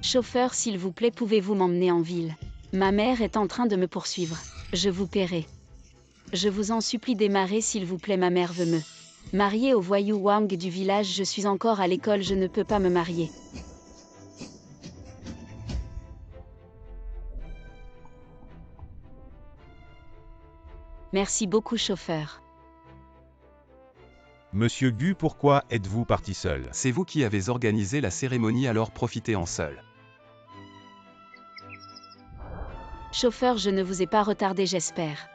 Chauffeur, s'il vous plaît, pouvez-vous m'emmener en ville? Ma mère est en train de me poursuivre. Je vous paierai. Je vous en supplie, démarrez s'il vous plaît, ma mère veut me marier au voyou Wang du village. Je suis encore à l'école, je ne peux pas me marier. Merci beaucoup, chauffeur. Monsieur Gu, pourquoi êtes-vous parti seul? C'est vous qui avez organisé la cérémonie, alors profitez-en seul. Chauffeur, je ne vous ai pas retardé, j'espère.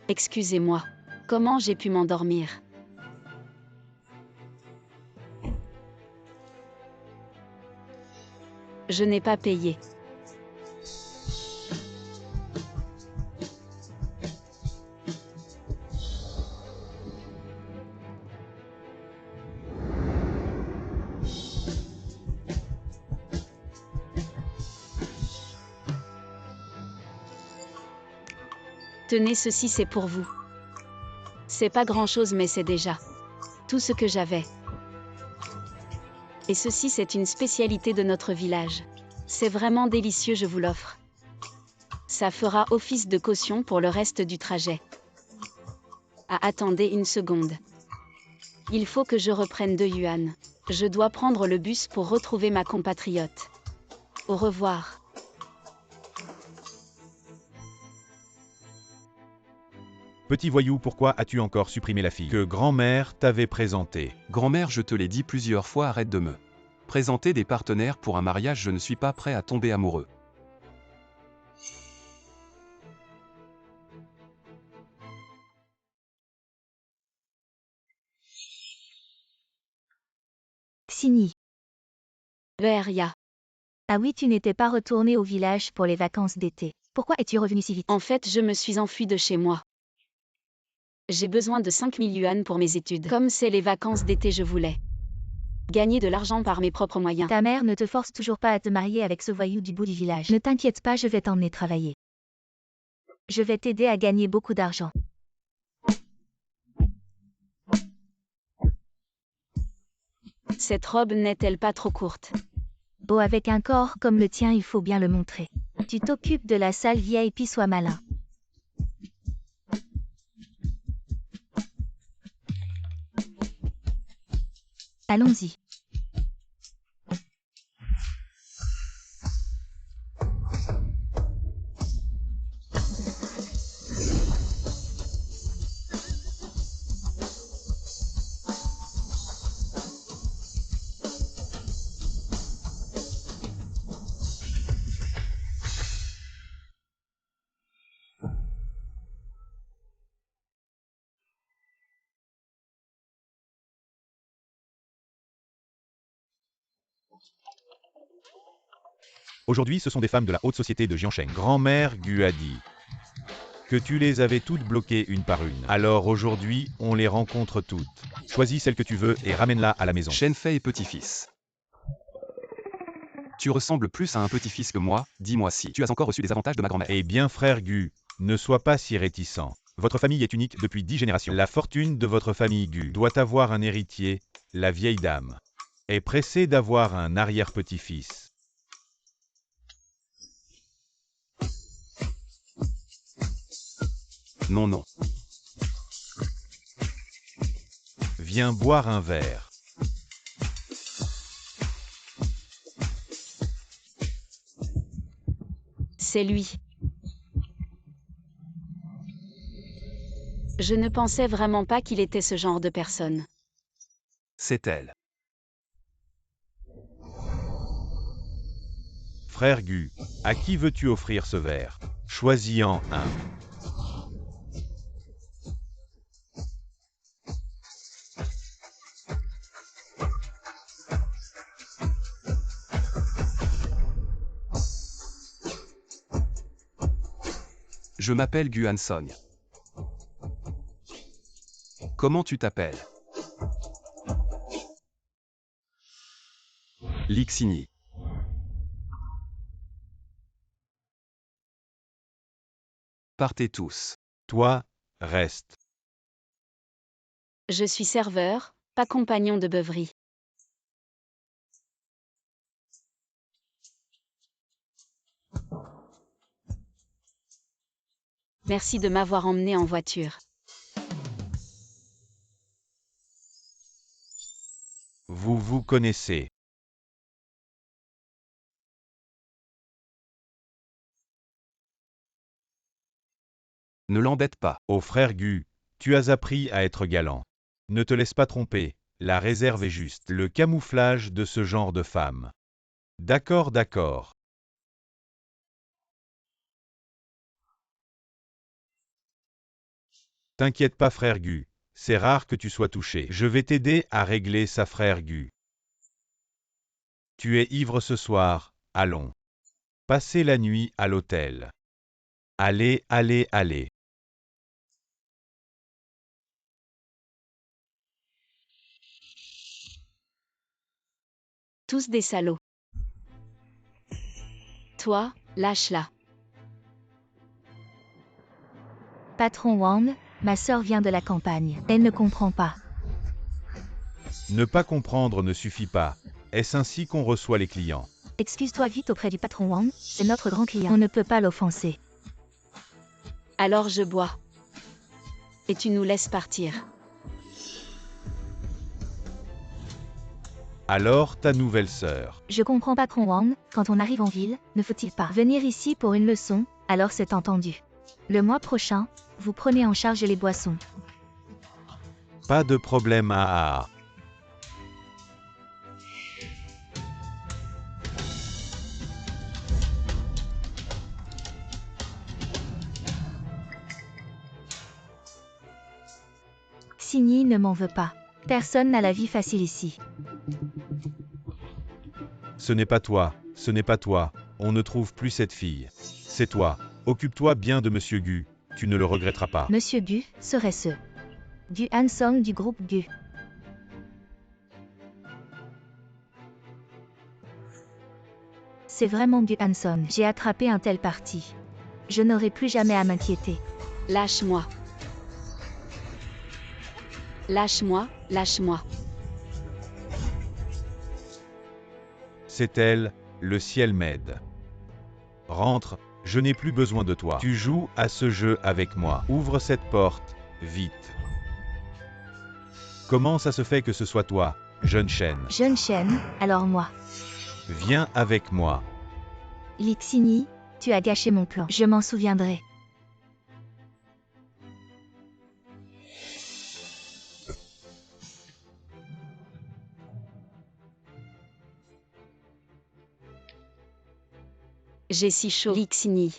Excusez-moi. Comment j'ai pu m'endormir? Je n'ai pas payé. Tenez, ceci c'est pour vous. C'est pas grand-chose, mais c'est déjà tout ce que j'avais. Et ceci c'est une spécialité de notre village. C'est vraiment délicieux, je vous l'offre. Ça fera office de caution pour le reste du trajet. Ah, attendez une seconde. Il faut que je reprenne 2 yuan. Je dois prendre le bus pour retrouver ma compatriote. Au revoir. Petit voyou, pourquoi as-tu encore supprimé la fille que grand-mère t'avait présentée? Grand-mère, je te l'ai dit plusieurs fois, arrête de me présenter des partenaires pour un mariage, je ne suis pas prêt à tomber amoureux. Xini. Beria. Ah oui, tu n'étais pas retourné au village pour les vacances d'été. Pourquoi es-tu revenu si vite? En fait, je me suis enfui de chez moi. J'ai besoin de 5000 yuan pour mes études. Comme c'est les vacances d'été, je voulais gagner de l'argent par mes propres moyens. Ta mère ne te force toujours pas à te marier avec ce voyou du bout du village. Ne t'inquiète pas, je vais t'emmener travailler. Je vais t'aider à gagner beaucoup d'argent. Cette robe n'est-elle pas trop courte? Oh, avec un corps comme le tien, il faut bien le montrer. Tu t'occupes de la salle VIP, sois malin. Allons-y. Aujourd'hui, ce sont des femmes de la haute société de Jiansheng. Grand-mère Gu a dit que tu les avais toutes bloquées une par une. Alors aujourd'hui, on les rencontre toutes. Choisis celle que tu veux et ramène-la à la maison. Shenfei et petit-fils. Tu ressembles plus à un petit-fils que moi, dis-moi si tu as encore reçu des avantages de ma grand-mère. Eh bien, frère Gu, ne sois pas si réticent. Votre famille est unique depuis 10 générations. La fortune de votre famille Gu doit avoir un héritier. La vieille dame est pressée d'avoir un arrière-petit-fils. Non, non. Viens boire un verre. C'est lui. Je ne pensais vraiment pas qu'il était ce genre de personne. C'est elle. Frère Gu, à qui veux-tu offrir ce verre? Choisis-en un. Je m'appelle Guan Song. Comment tu t'appelles? Lixini. Partez tous. Toi, reste. Je suis serveur, pas compagnon de beuverie. Merci de m'avoir emmené en voiture. Vous vous connaissez. Ne l'embête pas. Ô frère Gu, tu as appris à être galant. Ne te laisse pas tromper, la réserve est juste. Le camouflage de ce genre de femme. D'accord, d'accord. T'inquiète pas frère Gu, c'est rare que tu sois touché. Je vais t'aider à régler ça frère Gu. Tu es ivre ce soir, allons. Passez la nuit à l'hôtel. Allez, allez, allez. Tous des salauds. Toi, lâche-la. Patron Wang, ma sœur vient de la campagne. Elle ne comprend pas. Ne pas comprendre ne suffit pas. Est-ce ainsi qu'on reçoit les clients? Excuse-toi vite auprès du patron Wang, c'est notre grand client. On ne peut pas l'offenser. Alors je bois. Et tu nous laisses partir. Alors ta nouvelle sœur. Je comprends patron Wang, quand on arrive en ville, ne faut-il pas venir ici pour une leçon, alors c'est entendu. Le mois prochain, vous prenez en charge les boissons. Pas de problème à. Xingyi ne m'en veut pas. Personne n'a la vie facile ici. Ce n'est pas toi, ce n'est pas toi, on ne trouve plus cette fille. C'est toi. Occupe-toi bien de Monsieur Gu, tu ne le regretteras pas. Monsieur Gu, serait-ce Gu Hansong du groupe Gu. C'est vraiment Gu Hansong. J'ai attrapé un tel parti. Je n'aurai plus jamais à m'inquiéter. Lâche-moi. Lâche-moi, lâche-moi. C'est elle, le ciel m'aide. Rentre, je n'ai plus besoin de toi. Tu joues à ce jeu avec moi. Ouvre cette porte, vite. Comment ça se fait que ce soit toi, jeune Shen? Jeune Shen, alors moi. Viens avec moi. Lixini, tu as gâché mon plan. Je m'en souviendrai. J'ai si chaud. Lixini.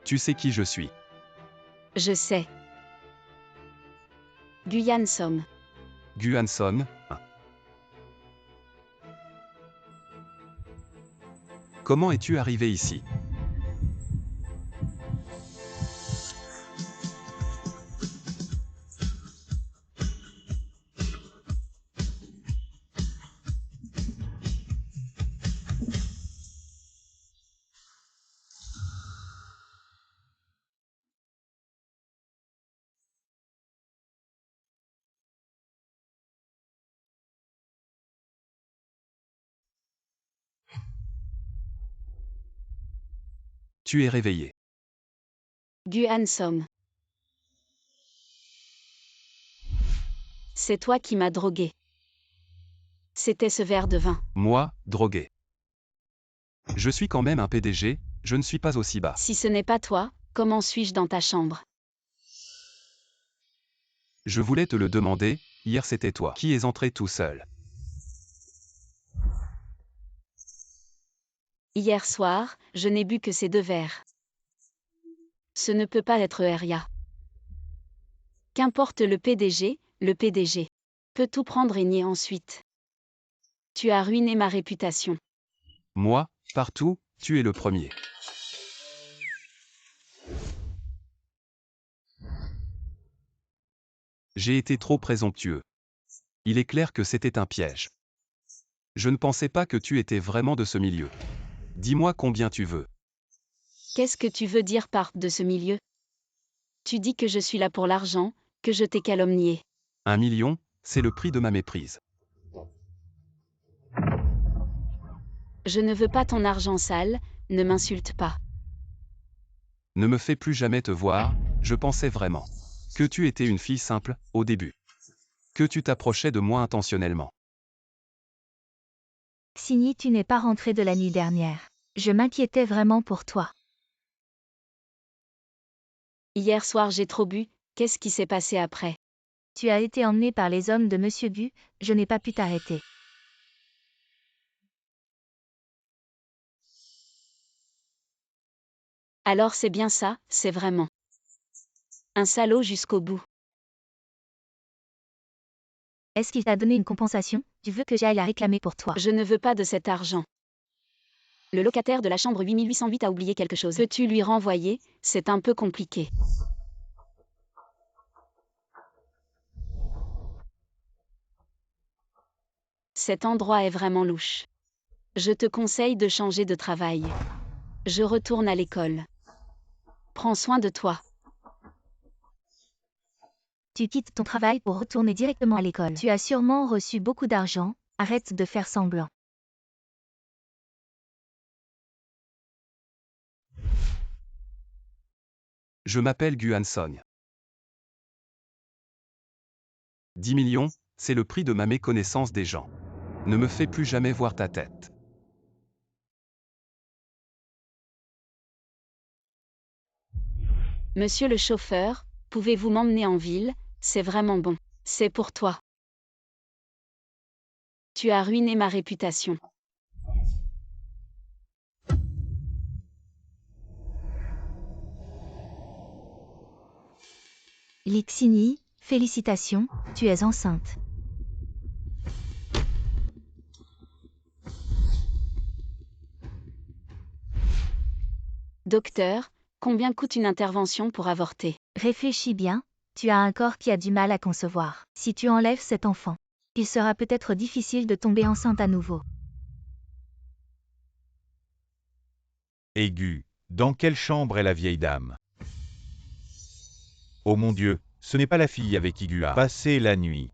Tu sais qui je suis. Je sais. Guyan Som. Gu Hanson. Comment es-tu arrivé ici? Tu es réveillé. Guyan Som. C'est toi qui m'as drogué. C'était ce verre de vin. Moi, drogué. Je suis quand même un PDG, je ne suis pas aussi bas. Si ce n'est pas toi, comment suis-je dans ta chambre? Je voulais te le demander, hier c'était toi qui es entré tout seul. Hier soir, je n'ai bu que ces 2 verres. Ce ne peut pas être Eria. Qu'importe le PDG peut tout prendre et nier ensuite. Tu as ruiné ma réputation. Moi, partout, tu es le premier. J'ai été trop présomptueux. Il est clair que c'était un piège. Je ne pensais pas que tu étais vraiment de ce milieu. Dis-moi combien tu veux. Qu'est-ce que tu veux dire par de ce milieu? Tu dis que je suis là pour l'argent, que je t'ai calomnié. 1 million, c'est le prix de ma méprise. Je ne veux pas ton argent sale, ne m'insulte pas. Ne me fais plus jamais te voir, je pensais vraiment que tu étais une fille simple, au début. Que tu t'approchais de moi intentionnellement. Xini, tu n'es pas rentré de la nuit dernière. Je m'inquiétais vraiment pour toi. Hier soir j'ai trop bu, qu'est-ce qui s'est passé après? Tu as été emmené par les hommes de Monsieur Gu, je n'ai pas pu t'arrêter. Alors c'est bien ça, c'est vraiment un salaud jusqu'au bout. Est-ce qu'il t'a donné une compensation? Tu veux que j'aille la réclamer pour toi? Je ne veux pas de cet argent. Le locataire de la chambre 8808 a oublié quelque chose. Peux-tu lui renvoyer? C'est un peu compliqué. Cet endroit est vraiment louche. Je te conseille de changer de travail. Je retourne à l'école. Prends soin de toi. Tu quittes ton travail pour retourner directement à l'école. Tu as sûrement reçu beaucoup d'argent, arrête de faire semblant. Je m'appelle Gu Hansong. 10 millions, c'est le prix de ma méconnaissance des gens. Ne me fais plus jamais voir ta tête. Monsieur le chauffeur, pouvez-vous m'emmener en ville? C'est vraiment bon. C'est pour toi. Tu as ruiné ma réputation. Lixini, félicitations, tu es enceinte. Docteur, combien coûte une intervention pour avorter? Réfléchis bien, tu as un corps qui a du mal à concevoir. Si tu enlèves cet enfant, il sera peut-être difficile de tomber enceinte à nouveau. Et Gu, dans quelle chambre est la vieille dame? Oh mon Dieu, ce n'est pas la fille avec qui Gu a passé la nuit.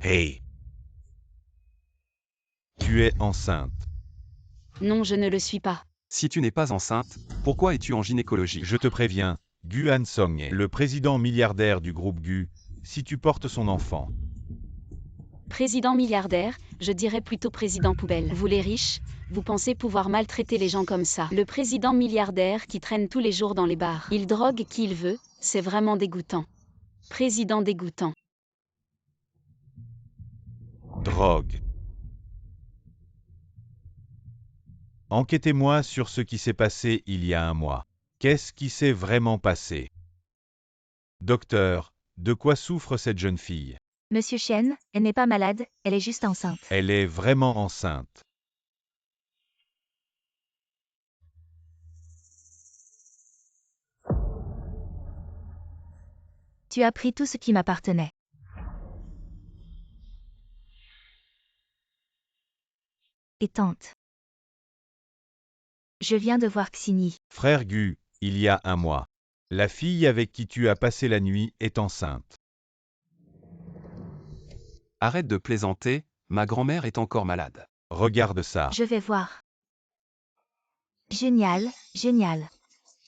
Hey! Tu es enceinte. Non, je ne le suis pas. Si tu n'es pas enceinte, pourquoi es-tu en gynécologie? Je te préviens, Gu Hansong est le président milliardaire du groupe Gu, si tu portes son enfant. Président milliardaire, je dirais plutôt président poubelle. Vous les riches, vous pensez pouvoir maltraiter les gens comme ça. Le président milliardaire qui traîne tous les jours dans les bars. Il drogue qui il veut, c'est vraiment dégoûtant. Président dégoûtant. Drogue. Enquêtez-moi sur ce qui s'est passé il y a un mois. Qu'est-ce qui s'est vraiment passé? Docteur, de quoi souffre cette jeune fille? Monsieur Chen, elle n'est pas malade, elle est juste enceinte. Elle est vraiment enceinte. Tu as pris tout ce qui m'appartenait. Et tante. Je viens de voir Xini. Frère Gu, il y a un mois. La fille avec qui tu as passé la nuit est enceinte. Arrête de plaisanter, ma grand-mère est encore malade. Regarde ça. Je vais voir. Génial, génial.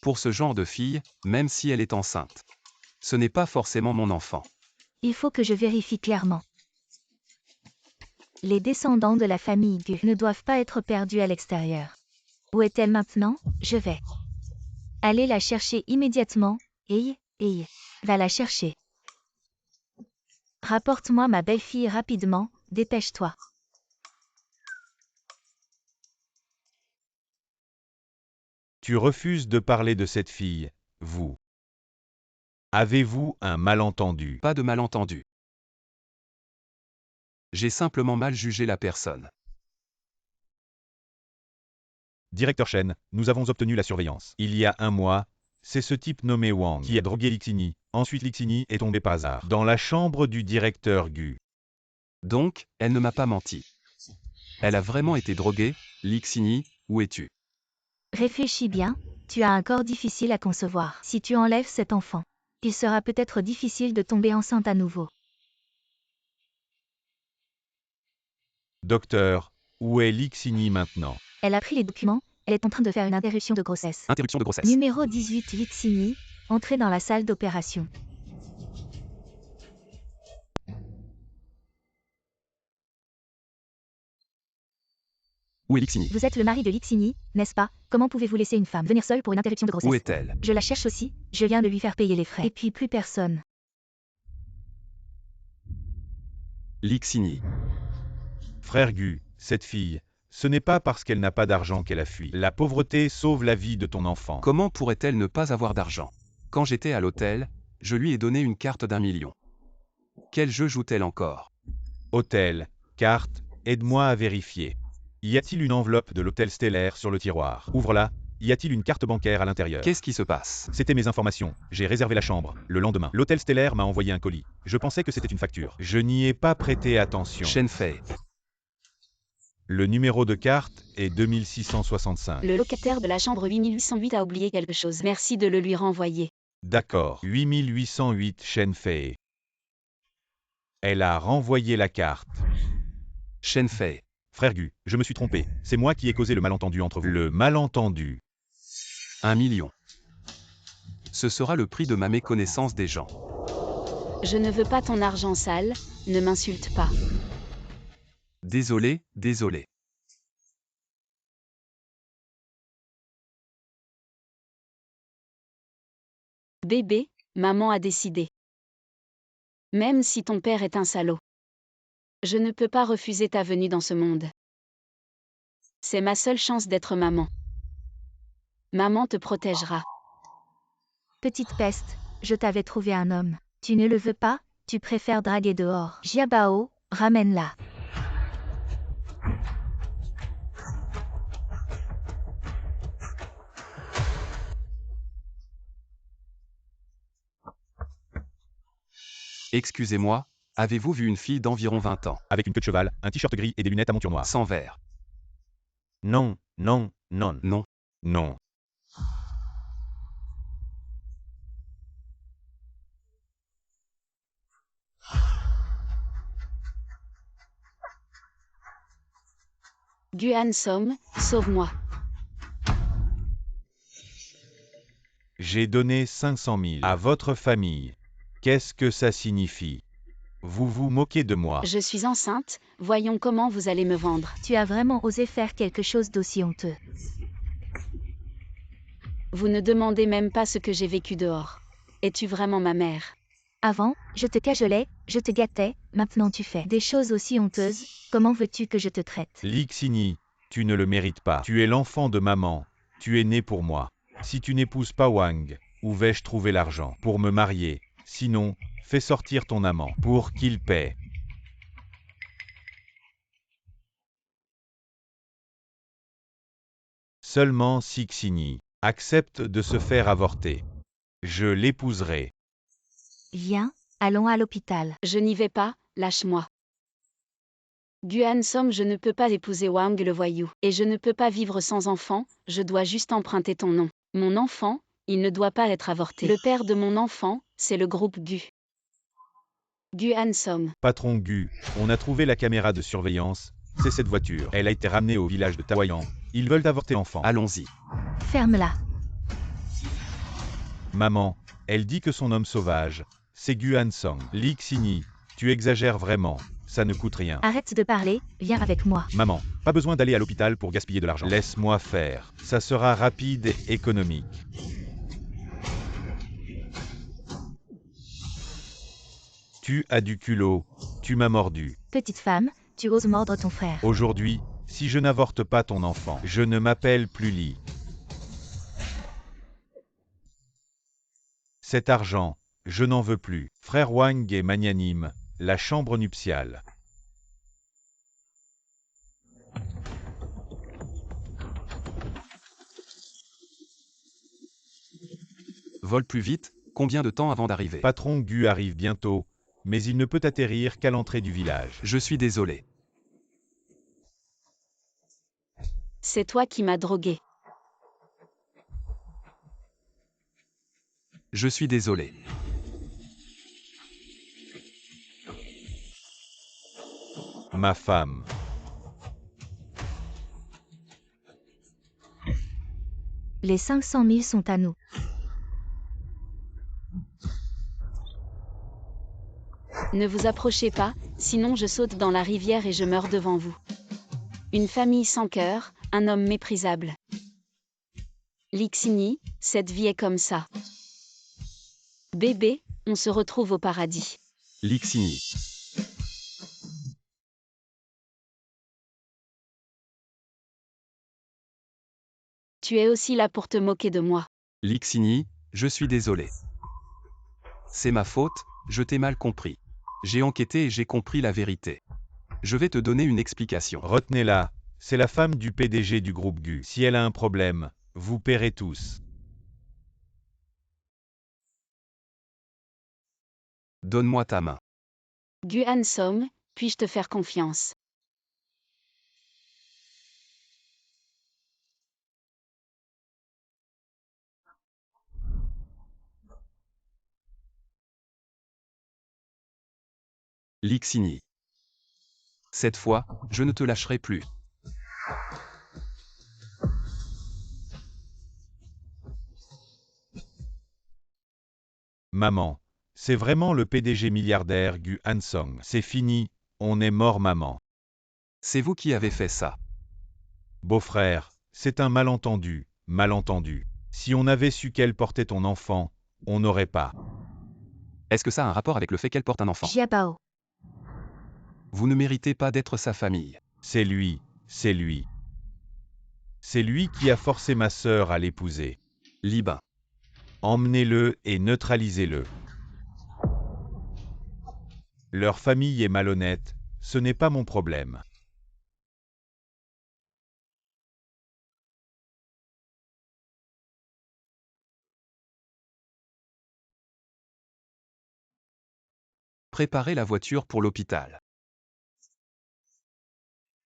Pour ce genre de fille, même si elle est enceinte. Ce n'est pas forcément mon enfant. Il faut que je vérifie clairement. Les descendants de la famille Gu ne doivent pas être perdus à l'extérieur. Où est-elle maintenant? Je vais aller la chercher immédiatement. Va la chercher. Rapporte-moi ma belle-fille rapidement, dépêche-toi. Tu refuses de parler de cette fille, vous. Avez-vous un malentendu? Pas de malentendu. J'ai simplement mal jugé la personne. Directeur Chen, nous avons obtenu la surveillance. Il y a un mois, c'est ce type nommé Wang qui a drogué Lixini. Ensuite Lixini est tombé par hasard dans la chambre du directeur Gu. Donc, elle ne m'a pas menti. Elle a vraiment été droguée. Lixini, où es-tu? Réfléchis bien, tu as un corps difficile à concevoir. Si tu enlèves cet enfant, il sera peut-être difficile de tomber enceinte à nouveau. Docteur, où est Lixini maintenant? Elle a pris les documents, elle est en train de faire une interruption de grossesse. Interruption de grossesse. Numéro 18 Lixini, entrez dans la salle d'opération. Où est Lixini? Vous êtes le mari de Lixini, n'est-ce pas? Comment pouvez-vous laisser une femme venir seule pour une interruption de grossesse? Où est-elle? Je la cherche aussi, je viens de lui faire payer les frais. Et puis plus personne. Lixini. Frère Gu, cette fille, ce n'est pas parce qu'elle n'a pas d'argent qu'elle a fui. La pauvreté sauve la vie de ton enfant. Comment pourrait-elle ne pas avoir d'argent? Quand j'étais à l'hôtel, je lui ai donné une carte d'1 million. Quel jeu joue-t-elle encore? Hôtel, carte, aide-moi à vérifier. Y a-t-il une enveloppe de l'hôtel stellaire sur le tiroir? Ouvre-la. Y a-t-il une carte bancaire à l'intérieur? Qu'est-ce qui se passe? C'était mes informations. J'ai réservé la chambre. Le lendemain, l'hôtel stellaire m'a envoyé un colis. Je pensais que c'était une facture. Je n'y ai pas prêté attention. Chen Fei. Le numéro de carte est 2665. Le locataire de la chambre 8808 a oublié quelque chose. Merci de le lui renvoyer. D'accord. 8808 Chen Fei. Elle a renvoyé la carte. Chen Fei. Frère Gu, je me suis trompé. C'est moi qui ai causé le malentendu entre vous. Le malentendu. 1 million. Ce sera le prix de ma méconnaissance des gens. Je ne veux pas ton argent sale, ne m'insulte pas. Désolé, désolé. Bébé, maman a décidé. Même si ton père est un salaud. Je ne peux pas refuser ta venue dans ce monde. C'est ma seule chance d'être maman. Maman te protégera. Petite peste, je t'avais trouvé un homme. Tu ne le veux pas, tu préfères draguer dehors. Jiabao, ramène-la. Excusez-moi, avez-vous vu une fille d'environ 20 ans? Avec une queue de cheval, un t-shirt gris et des lunettes à monture noire. Sans verre. Non, non, non. Non. Non. Guan Som, sauve-moi. J'ai donné 500 000 à votre famille. Qu'est-ce que ça signifie? Vous vous moquez de moi. Je suis enceinte, voyons comment vous allez me vendre. Tu as vraiment osé faire quelque chose d'aussi honteux. Vous ne demandez même pas ce que j'ai vécu dehors. Es-tu vraiment ma mère? Avant, je te cajolais, je te gâtais, maintenant tu fais des choses aussi honteuses, comment veux-tu que je te traite? Lixini, tu ne le mérites pas. Tu es l'enfant de maman. Tu es né pour moi. Si tu n'épouses pas Wang, où vais-je trouver l'argent pour me marier? Sinon, fais sortir ton amant pour qu'il paie. Seulement si Xini accepte de se faire avorter. Je l'épouserai. Viens, allons à l'hôpital. Je n'y vais pas, lâche-moi. Guan Som, je ne peux pas épouser Wang le voyou. Et je ne peux pas vivre sans enfant, je dois juste emprunter ton nom. Mon enfant, il ne doit pas être avorté. Le père de mon enfant, c'est le groupe Gu. Guan Som. Patron Gu, on a trouvé la caméra de surveillance. C'est cette voiture. Elle a été ramenée au village de Taoyang. Ils veulent avorter l'enfant. Allons-y. Ferme-la. Maman, elle dit que son homme sauvage, c'est Guan Song. Lixini, tu exagères vraiment. Ça ne coûte rien. Arrête de parler, viens avec moi. Maman, pas besoin d'aller à l'hôpital pour gaspiller de l'argent. Laisse-moi faire. Ça sera rapide et économique. Tu as du culot. Tu m'as mordu. Petite femme, tu oses mordre ton frère. Aujourd'hui, si je n'avorte pas ton enfant, je ne m'appelle plus Li. Cet argent, je n'en veux plus. Frère Wang est magnanime, la chambre nuptiale. Vole plus vite, combien de temps avant d'arriver? Patron Gu arrive bientôt, mais il ne peut atterrir qu'à l'entrée du village. Je suis désolé. C'est toi qui m'as drogué. Je suis désolé. Ma femme. Les 500 000 sont à nous. Ne vous approchez pas, sinon je saute dans la rivière et je meurs devant vous. Une famille sans cœur, un homme méprisable. Lixini, cette vie est comme ça. Bébé, on se retrouve au paradis. Lixini. Tu es aussi là pour te moquer de moi. Lixini, je suis désolé. C'est ma faute, je t'ai mal compris. J'ai enquêté et j'ai compris la vérité. Je vais te donner une explication. Retenez-la, c'est la femme du PDG du groupe Gu. Si elle a un problème, vous paierez tous. Donne-moi ta main. Gu Hansom, puis-je te faire confiance? Lixini. Cette fois, je ne te lâcherai plus. Maman, c'est vraiment le PDG milliardaire Gu Hansong. C'est fini, on est mort maman. C'est vous qui avez fait ça. Beau-frère, c'est un malentendu, malentendu. Si on avait su qu'elle portait ton enfant, on n'aurait pas. Est-ce que ça a un rapport avec le fait qu'elle porte un enfant? Jiabao. Vous ne méritez pas d'être sa famille. C'est lui, c'est lui. C'est lui qui a forcé ma sœur à l'épouser. Libin. Emmenez-le et neutralisez-le. Leur famille est malhonnête, ce n'est pas mon problème. Préparez la voiture pour l'hôpital.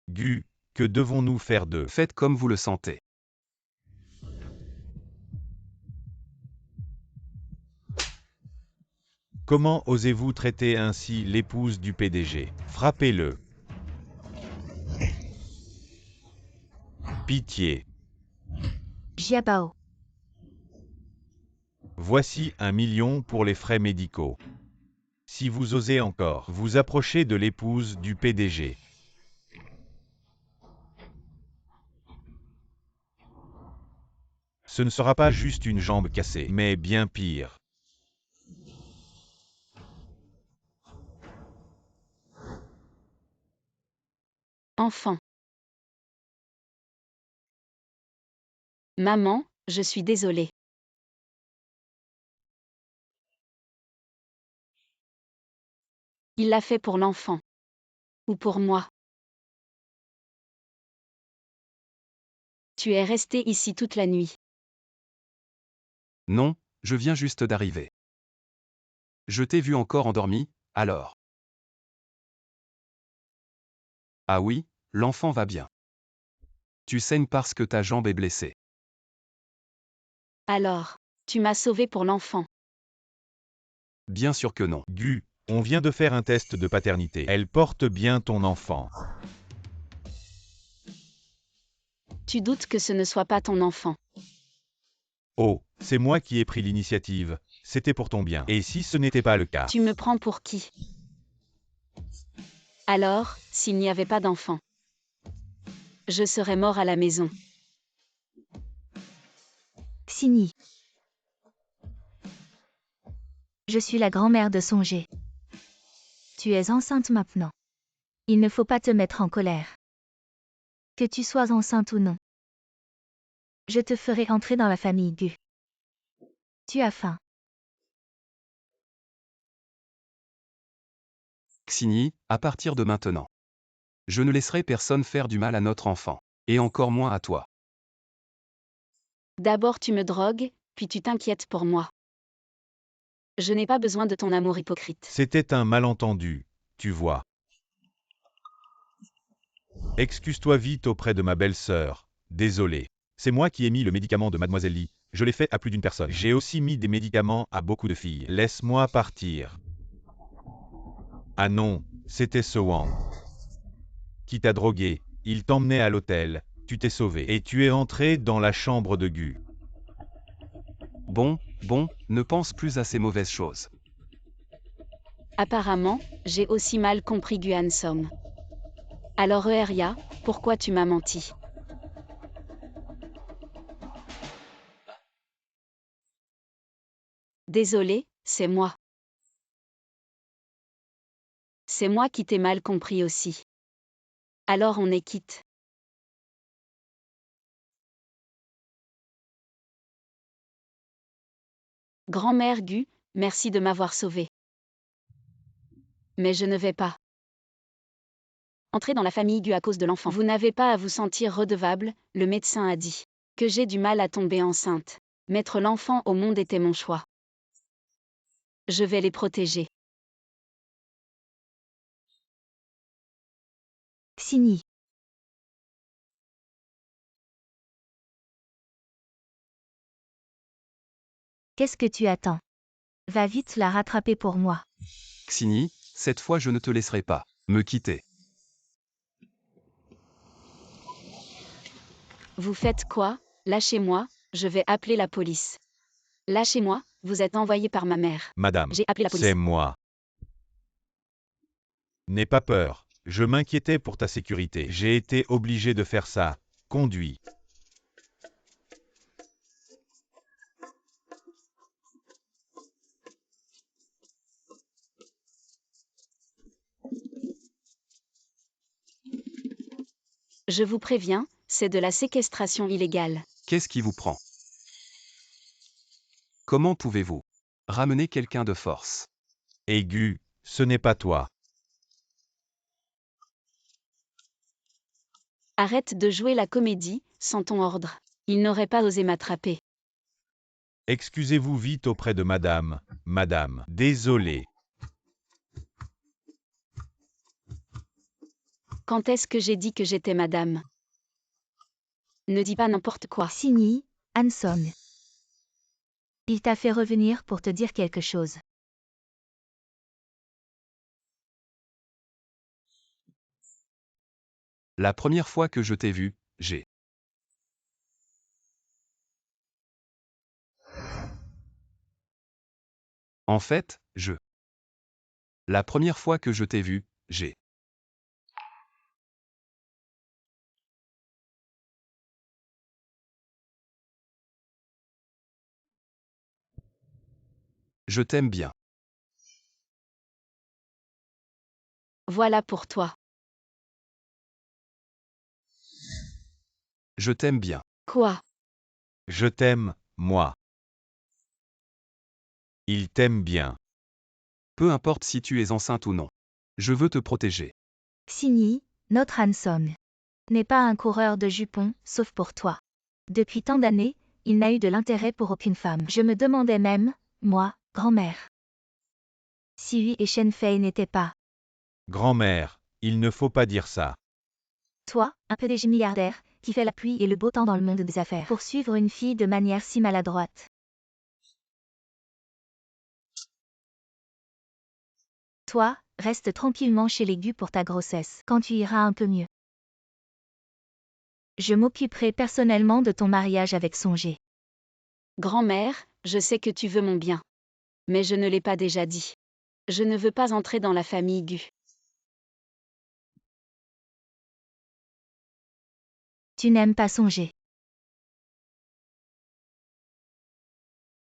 Gu, que devons-nous faire d'eux? Faites comme vous le sentez. Comment osez-vous traiter ainsi l'épouse du PDG? Frappez-le. Pitié. Jiabao. Voici 1 million pour les frais médicaux. Si vous osez encore vous approcher de l'épouse du PDG. Ce ne sera pas juste une jambe cassée, mais bien pire. Enfant. Maman, je suis désolée. Il l'a fait pour l'enfant. Ou pour moi. Tu es resté ici toute la nuit. Non, je viens juste d'arriver. Je t'ai vu encore endormi, alors. Ah oui, l'enfant va bien. Tu saignes parce que ta jambe est blessée. Alors, tu m'as sauvé pour l'enfant. Bien sûr que non. Gu, on vient de faire un test de paternité. Elle porte bien ton enfant. Tu doutes que ce ne soit pas ton enfant. Oh, c'est moi qui ai pris l'initiative. C'était pour ton bien. Et si ce n'était pas le cas? Tu me prends pour qui? Alors, s'il n'y avait pas d'enfant, je serais mort à la maison. Xini. Je suis la grand-mère de Songé. Tu es enceinte maintenant. Il ne faut pas te mettre en colère. Que tu sois enceinte ou non. Je te ferai entrer dans la famille Gu. Tu as faim. Xini, à partir de maintenant. Je ne laisserai personne faire du mal à notre enfant. Et encore moins à toi. D'abord tu me drogues, puis tu t'inquiètes pour moi. Je n'ai pas besoin de ton amour hypocrite. C'était un malentendu, tu vois. Excuse-toi vite auprès de ma belle-sœur. Désolé. C'est moi qui ai mis le médicament de Mademoiselle Lee. Je l'ai fait à plus d'une personne. J'ai aussi mis des médicaments à beaucoup de filles. Laisse-moi partir. Ah non, c'était ce Wang qui t'a drogué. Il t'emmenait à l'hôtel. Tu t'es sauvé. Et tu es entré dans la chambre de Gu. Bon, ne pense plus à ces mauvaises choses. Apparemment, j'ai aussi mal compris Guan Som. Alors Euria, pourquoi tu m'as menti? Désolé, c'est moi. C'est moi qui t'ai mal compris aussi. Alors on est quitte. Grand-mère Gu, merci de m'avoir sauvé. Mais je ne vais pas entrer dans la famille Gu à cause de l'enfant. Vous n'avez pas à vous sentir redevable, le médecin a dit que j'ai du mal à tomber enceinte. Mettre l'enfant au monde était mon choix. Je vais les protéger. Xini. Qu'est-ce que tu attends? Va vite la rattraper pour moi. Xini, cette fois je ne te laisserai pas me quitter. Vous faites quoi? Lâchez-moi, je vais appeler la police. Lâchez-moi, vous êtes envoyé par ma mère. Madame, J'ai appelé la police. c'est moi. N'aie pas peur. Je m'inquiétais pour ta sécurité. J'ai été obligé de faire ça. Conduis. Je vous préviens, c'est de la séquestration illégale. Qu'est-ce qui vous prend? Comment pouvez-vous ramener quelqu'un de force? Aigu, ce n'est pas toi. Arrête de jouer la comédie, sans ton ordre. Il n'aurait pas osé m'attraper. Excusez-vous vite auprès de madame. Madame, désolé. Quand est-ce que j'ai dit que j'étais madame? Ne dis pas n'importe quoi. Xini, Hanson. Il t'a fait revenir pour te dire quelque chose. La première fois que je t'ai vu, j'ai En fait, La première fois que je t'ai vu, j'ai Je t'aime bien. Voilà pour toi. Je t'aime bien. Quoi? Je t'aime, moi. Il t'aime bien. Peu importe si tu es enceinte ou non. Je veux te protéger. Xini, notre Hanson. N'est pas un coureur de jupons, sauf pour toi. Depuis tant d'années, il n'a eu de l'intérêt pour aucune femme. Je me demandais même, moi, grand-mère, si lui et Shenfei n'étaient pas, Grand-mère, il ne faut pas dire ça. toi, un PDG milliardaire, qui fait la pluie et le beau temps dans le monde des affaires, pour suivre une fille de manière si maladroite. Toi, reste tranquillement chez les Gu pour ta grossesse, quand tu iras un peu mieux. Je m'occuperai personnellement de ton mariage avec Songé. Grand-mère, je sais que tu veux mon bien. Mais je ne l'ai pas déjà dit. Je ne veux pas entrer dans la famille Gu. Tu n'aimes pas Songé.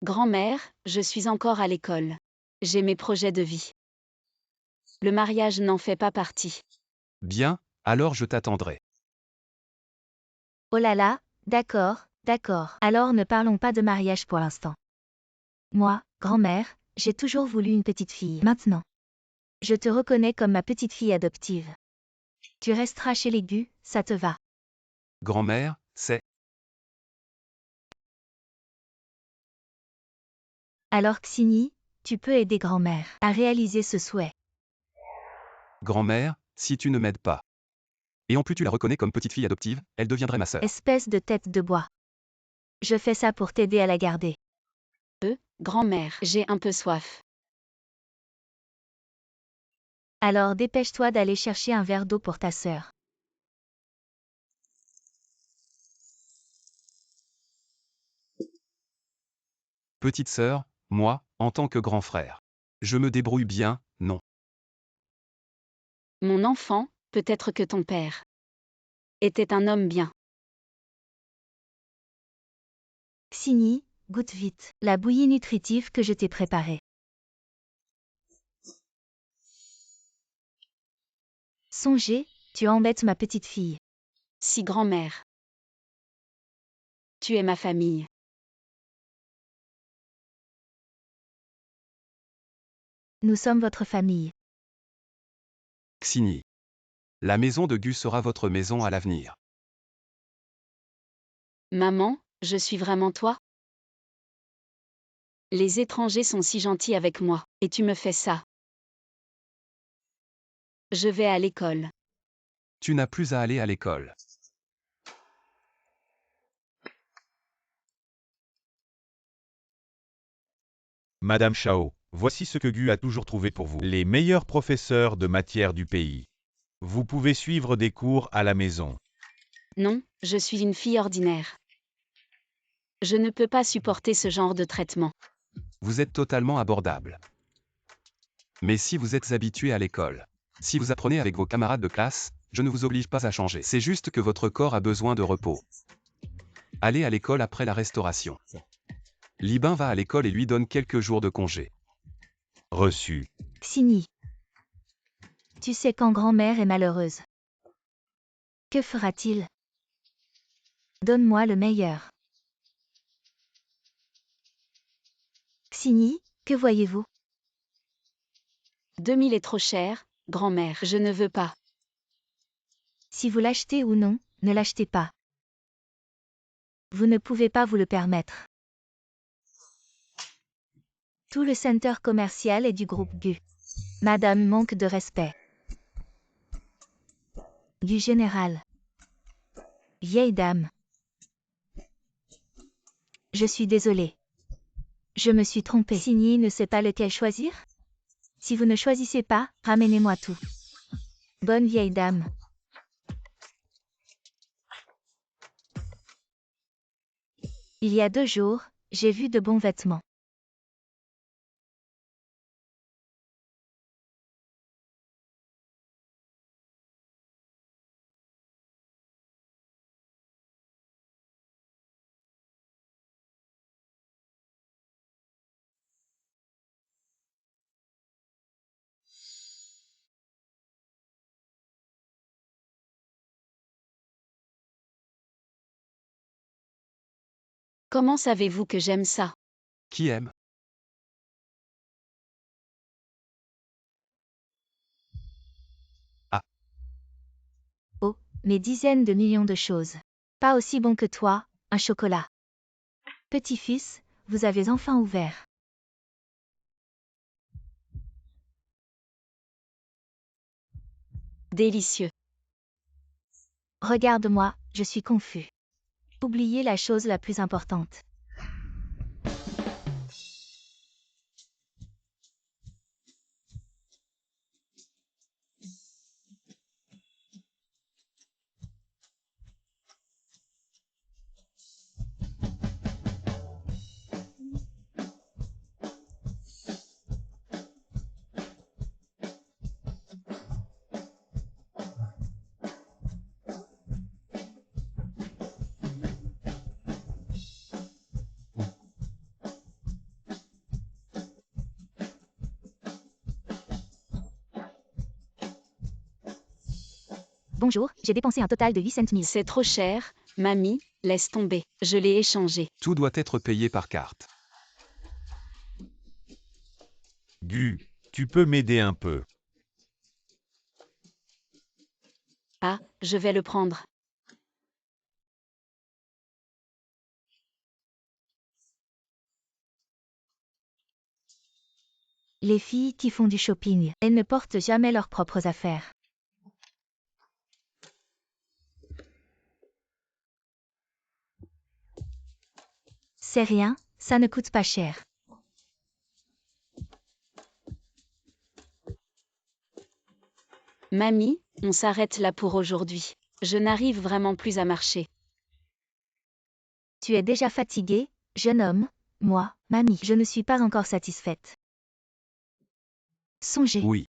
Grand-mère, je suis encore à l'école. J'ai mes projets de vie. Le mariage n'en fait pas partie. Bien, alors je t'attendrai. Oh là là, d'accord, d'accord. Alors ne parlons pas de mariage pour l'instant. Moi, grand-mère, j'ai toujours voulu une petite fille. Maintenant. Je te reconnais comme ma petite fille adoptive. Tu resteras chez les Gu, ça te va. Grand-mère, c'est... Alors Xini, tu peux aider grand-mère à réaliser ce souhait. Grand-mère, si tu ne m'aides pas. Et en plus tu la reconnais comme petite fille adoptive, elle deviendrait ma sœur. Espèce de tête de bois. Je fais ça pour t'aider à la garder. Grand-mère, j'ai un peu soif. Alors dépêche-toi d'aller chercher un verre d'eau pour ta sœur. Petite sœur, moi, en tant que grand frère. Je me débrouille bien, non. Mon enfant, peut-être que ton père était un homme bien. Xini, goûte vite la bouillie nutritive que je t'ai préparée. Songez, tu embêtes ma petite fille. Si grand-mère. Tu es ma famille. Nous sommes votre famille. Xini. La maison de Gu sera votre maison à l'avenir. Maman, je suis vraiment toi? Les étrangers sont si gentils avec moi, et tu me fais ça. Je vais à l'école. Tu n'as plus à aller à l'école. Madame Chao, voici ce que Gu a toujours trouvé pour vous. Les meilleurs professeurs de matière du pays. Vous pouvez suivre des cours à la maison. Non, je suis une fille ordinaire. Je ne peux pas supporter ce genre de traitement. Vous êtes totalement abordable. Mais si vous êtes habitué à l'école, si vous apprenez avec vos camarades de classe, je ne vous oblige pas à changer. C'est juste que votre corps a besoin de repos. Allez à l'école après la restauration. Libin va à l'école et lui donne quelques jours de congé. Reçu. Xini. Tu sais quand grand-mère est malheureuse. Que fera-t-il? Donne-moi le meilleur. Xini, que voyez-vous? 2000 est trop cher, grand-mère. Je ne veux pas. Si vous l'achetez ou non, ne l'achetez pas. Vous ne pouvez pas vous le permettre. Tout le centre commercial est du groupe Gu. Madame manque de respect. Du général. Vieille dame. Je suis désolée. Je me suis trompée. Xini ne sait pas lequel choisir? Si vous ne choisissez pas, ramenez-moi tout. Bonne vieille dame. Il y a 2 jours, j'ai vu de bons vêtements. Comment savez-vous que j'aime ça? Qui aime? Oh, mais dizaines de millions de choses. Pas aussi bon que toi, un chocolat. Petit-fils, vous avez enfin ouvert. Délicieux. Regarde-moi, je suis confus. Oubliez la chose la plus importante. Bonjour, j'ai dépensé un total de 800 000. C'est trop cher, mamie, laisse tomber. Je l'ai échangé. Tout doit être payé par carte. Gu, tu peux m'aider un peu. je vais le prendre. Les filles qui font du shopping, elles ne portent jamais leurs propres affaires. C'est rien, ça ne coûte pas cher. Mamie, on s'arrête là pour aujourd'hui. Je n'arrive vraiment plus à marcher. Tu es déjà fatigué, jeune homme? Moi, mamie, je ne suis pas encore satisfaite. Songez. Oui.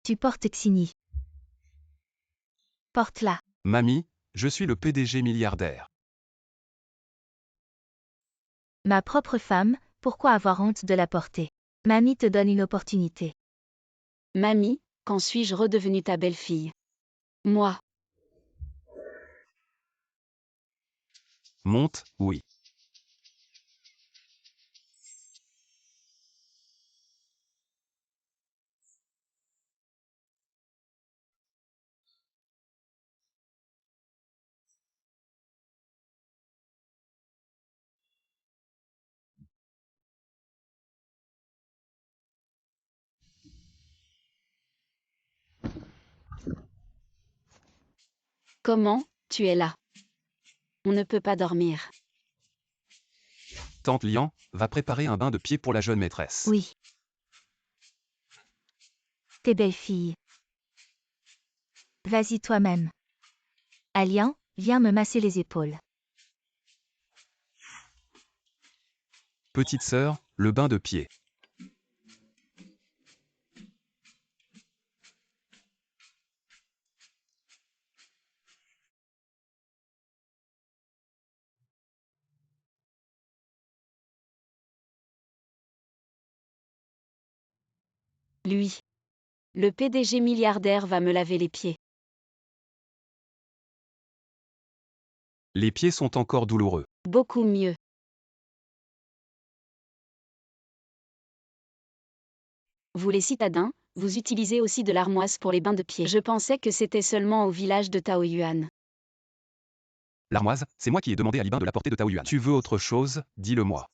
Tu portes Xini. Porte-la. Mamie, je suis le PDG milliardaire. Ma propre femme, pourquoi avoir honte de la porter? Mamie te donne une opportunité. Mamie, quand suis-je redevenue ta belle-fille? Moi. Monte, oui. Comment, tu es là? On ne peut pas dormir. Tante Lian va préparer un bain de pied pour la jeune maîtresse. Oui. Tes belles filles. Vas-y toi-même. Alian, viens me masser les épaules. Petite sœur, le bain de pied. Lui. Le PDG milliardaire va me laver les pieds. Les pieds sont encore douloureux. Beaucoup mieux. Vous les citadins, vous utilisez aussi de l'armoise pour les bains de pied. Je pensais que c'était seulement au village de Taoyuan. L'armoise, c'est moi qui ai demandé à Libin de la porter de Taoyuan. Tu veux autre chose, dis-le-moi.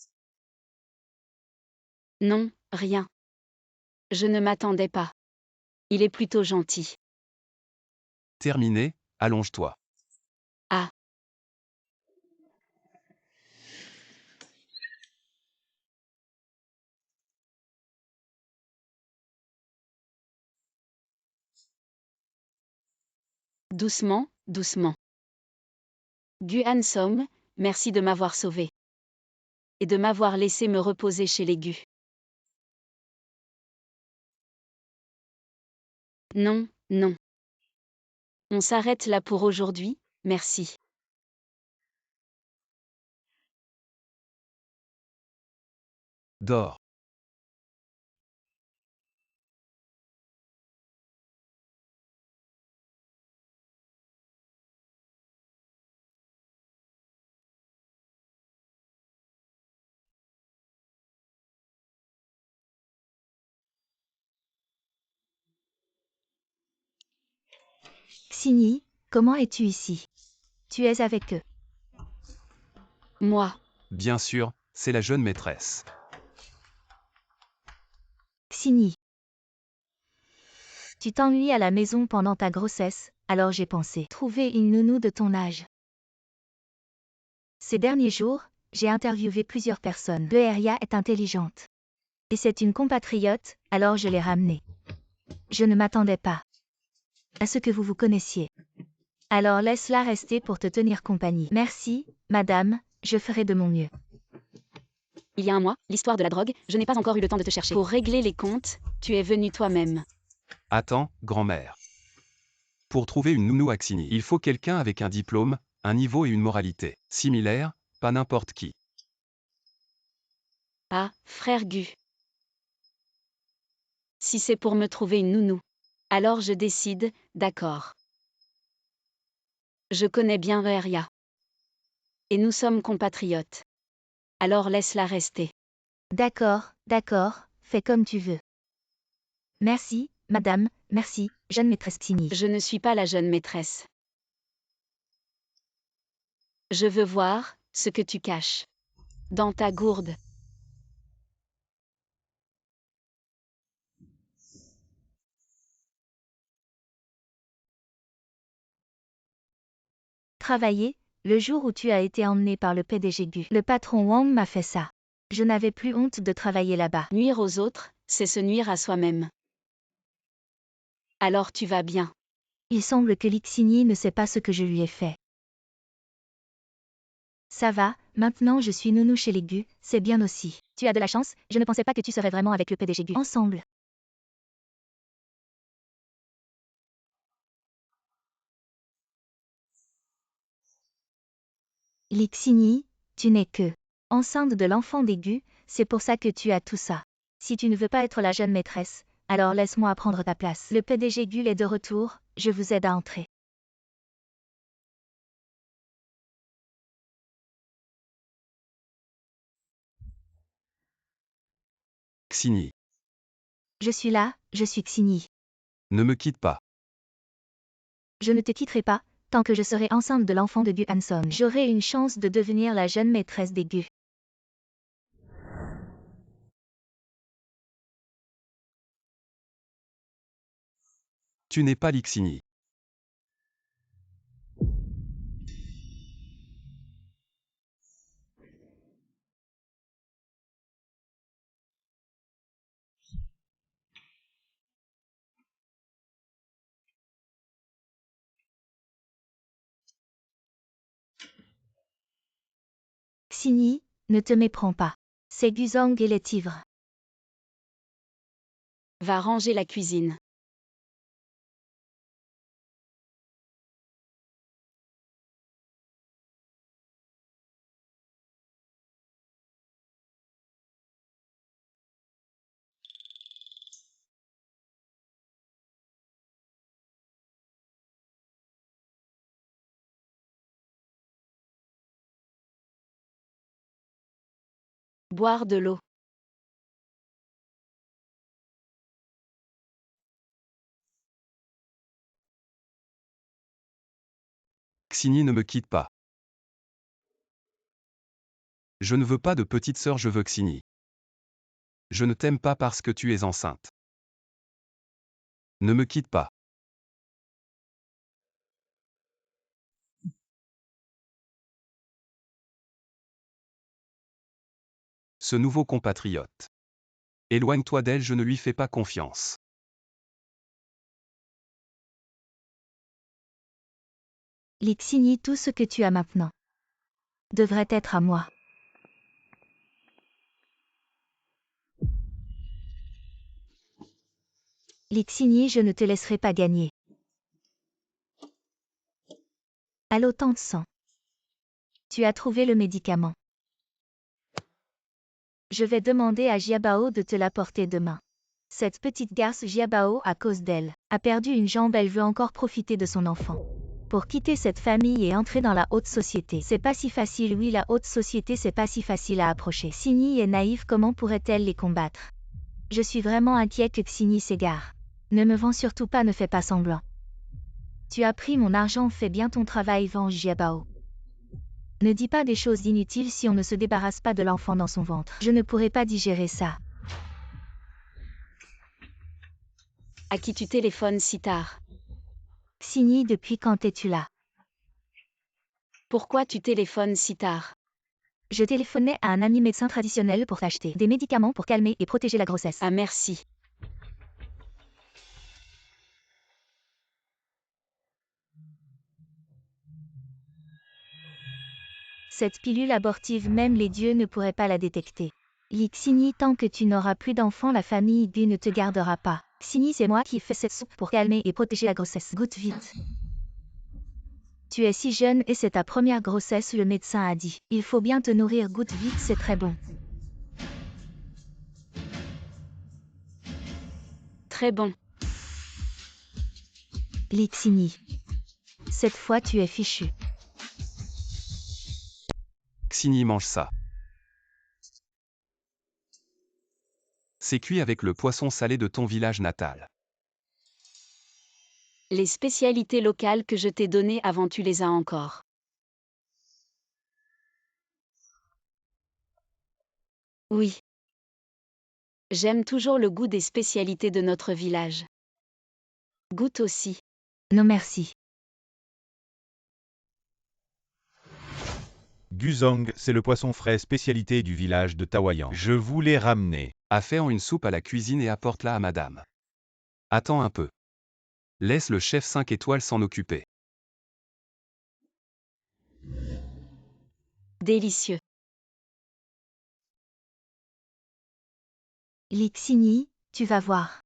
Non, rien. Je ne m'attendais pas. Il est plutôt gentil. Terminé, allonge-toi. Ah. Doucement, doucement. Gu Hansom, merci de m'avoir sauvé. Et de m'avoir laissé me reposer chez les Gu. Non, non. On s'arrête là pour aujourd'hui, merci. Dors. Xini, comment es-tu ici? Tu es avec eux. Moi. Bien sûr, c'est la jeune maîtresse. Xini. Tu t'ennuies à la maison pendant ta grossesse, alors j'ai pensé trouver une nounou de ton âge. Ces derniers jours, j'ai interviewé plusieurs personnes. Beria est intelligente. Et c'est une compatriote, alors je l'ai ramenée. Je ne m'attendais pas à ce que vous vous connaissiez. Alors laisse-la rester pour te tenir compagnie. Merci, madame, je ferai de mon mieux. Il y a un mois, l'histoire de la drogue, je n'ai pas encore eu le temps de te chercher. Pour régler les comptes, tu es venu toi-même. Attends, grand-mère. Pour trouver une nounou à Xini, il faut quelqu'un avec un diplôme, un niveau et une moralité similaires, pas n'importe qui. Ah, frère Gu. Si c'est pour me trouver une nounou. Alors je décide, d'accord. Je connais bien Beria. Et nous sommes compatriotes. Alors laisse-la rester. D'accord, d'accord, fais comme tu veux. Merci, madame, merci, Jeune maîtresse Xini. Je ne suis pas la jeune maîtresse. Je veux voir ce que tu caches dans ta gourde. Travailler, le jour où tu as été emmené par le PDG Gu. Le patron Wang m'a fait ça. Je n'avais plus honte de travailler là-bas. Nuire aux autres, c'est se nuire à soi-même. Alors tu vas bien. Il semble que Lixini ne sait pas ce que je lui ai fait. Ça va, maintenant je suis nounou chez les Gu, c'est bien aussi. Tu as de la chance, je ne pensais pas que tu serais vraiment avec le PDG Gu. Ensemble. Lixini, tu n'es que enceinte de l'enfant des Gu, c'est pour ça que tu as tout ça. Si tu ne veux pas être la jeune maîtresse, alors laisse-moi prendre ta place. Le PDG Gu est de retour, je vous aide à entrer. Xini. Je suis là, je suis Xini. Ne me quitte pas. Je ne te quitterai pas, tant que je serai enceinte de l'enfant de Gu Hanson. J'aurai une chance de devenir la jeune maîtresse des Gu. Tu n'es pas Lixini. Xini, ne te méprends pas. C'est Guzong et les tigres. Va ranger la cuisine. Boire de l'eau. Xini ne me quitte pas. Je ne veux pas de petite sœur, je veux Xini. Je ne t'aime pas parce que tu es enceinte. Ne me quitte pas. Ce nouveau compatriote. Éloigne-toi d'elle, je ne lui fais pas confiance. Lixini, tout ce que tu as maintenant devrait être à moi. Lixini, je ne te laisserai pas gagner. Allô, tante sang. Tu as trouvé le médicament. Je vais demander à Jiabao de te l'apporter demain. Cette petite garce Jiabao, à cause d'elle, a perdu une jambe, elle veut encore profiter de son enfant. Pour quitter cette famille et entrer dans la haute société, c'est pas si facile, oui, la haute société, c'est pas si facile à approcher. Xini est naïve, comment pourrait-elle les combattre? Je suis vraiment inquiet que Xini s'égare. Ne me vends surtout pas, ne fais pas semblant. Tu as pris mon argent, fais bien ton travail, venge Jiabao. Ne dis pas des choses inutiles si on ne se débarrasse pas de l'enfant dans son ventre. Je ne pourrai pas digérer ça. À qui tu téléphones si tard? Xini, depuis quand es-tu là? Pourquoi tu téléphones si tard? Je téléphonais à un ami médecin traditionnel pour t'acheter des médicaments pour calmer et protéger la grossesse. Ah merci. Cette pilule abortive, même les dieux ne pourraient pas la détecter. Lixini, tant que tu n'auras plus d'enfants, la famille Gu ne te gardera pas. Xini, c'est moi qui fais cette soupe pour calmer et protéger la grossesse. Goûte vite. Tu es si jeune et c'est ta première grossesse, le médecin a dit. Il faut bien te nourrir, goûte vite, c'est très bon. Très bon. Lixini. Cette fois tu es fichu. Xini mange ça. C'est cuit avec le poisson salé de ton village natal. Les spécialités locales que je t'ai données avant, tu les as encore. Oui. J'aime toujours le goût des spécialités de notre village. Goûte aussi. Non merci. Guzhang, c'est le poisson frais spécialité du village de Taoyang. Je vous l'ai ramené. Affaire une soupe à la cuisine et apporte-la à madame. Attends un peu. Laisse le chef 5 étoiles s'en occuper. Délicieux. Lixini, tu vas voir.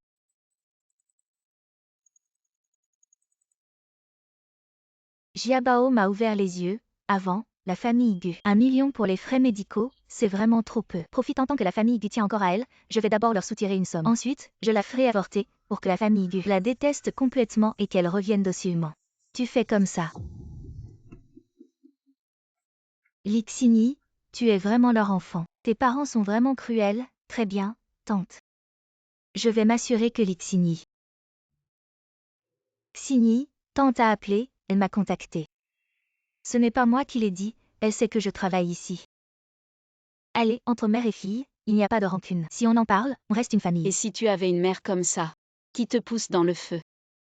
Jiabao m'a ouvert les yeux. Avant, la famille Gu. 1 million pour les frais médicaux, c'est vraiment trop peu. Profitant tant que la famille Gu tient encore à elle, je vais d'abord leur soutirer une somme. Ensuite, je la ferai avorter, pour que la famille Gu la déteste complètement et qu'elle revienne docilement. Tu fais comme ça. Lixini, tu es vraiment leur enfant. Tes parents sont vraiment cruels. Très bien, tante. Je vais m'assurer que Lixini. Xini, tante a appelé, elle m'a contacté. Ce n'est pas moi qui l'ai dit, elle sait que je travaille ici. Allez, entre mère et fille, il n'y a pas de rancune. Si on en parle, on reste une famille. Et si tu avais une mère comme ça, qui te pousse dans le feu?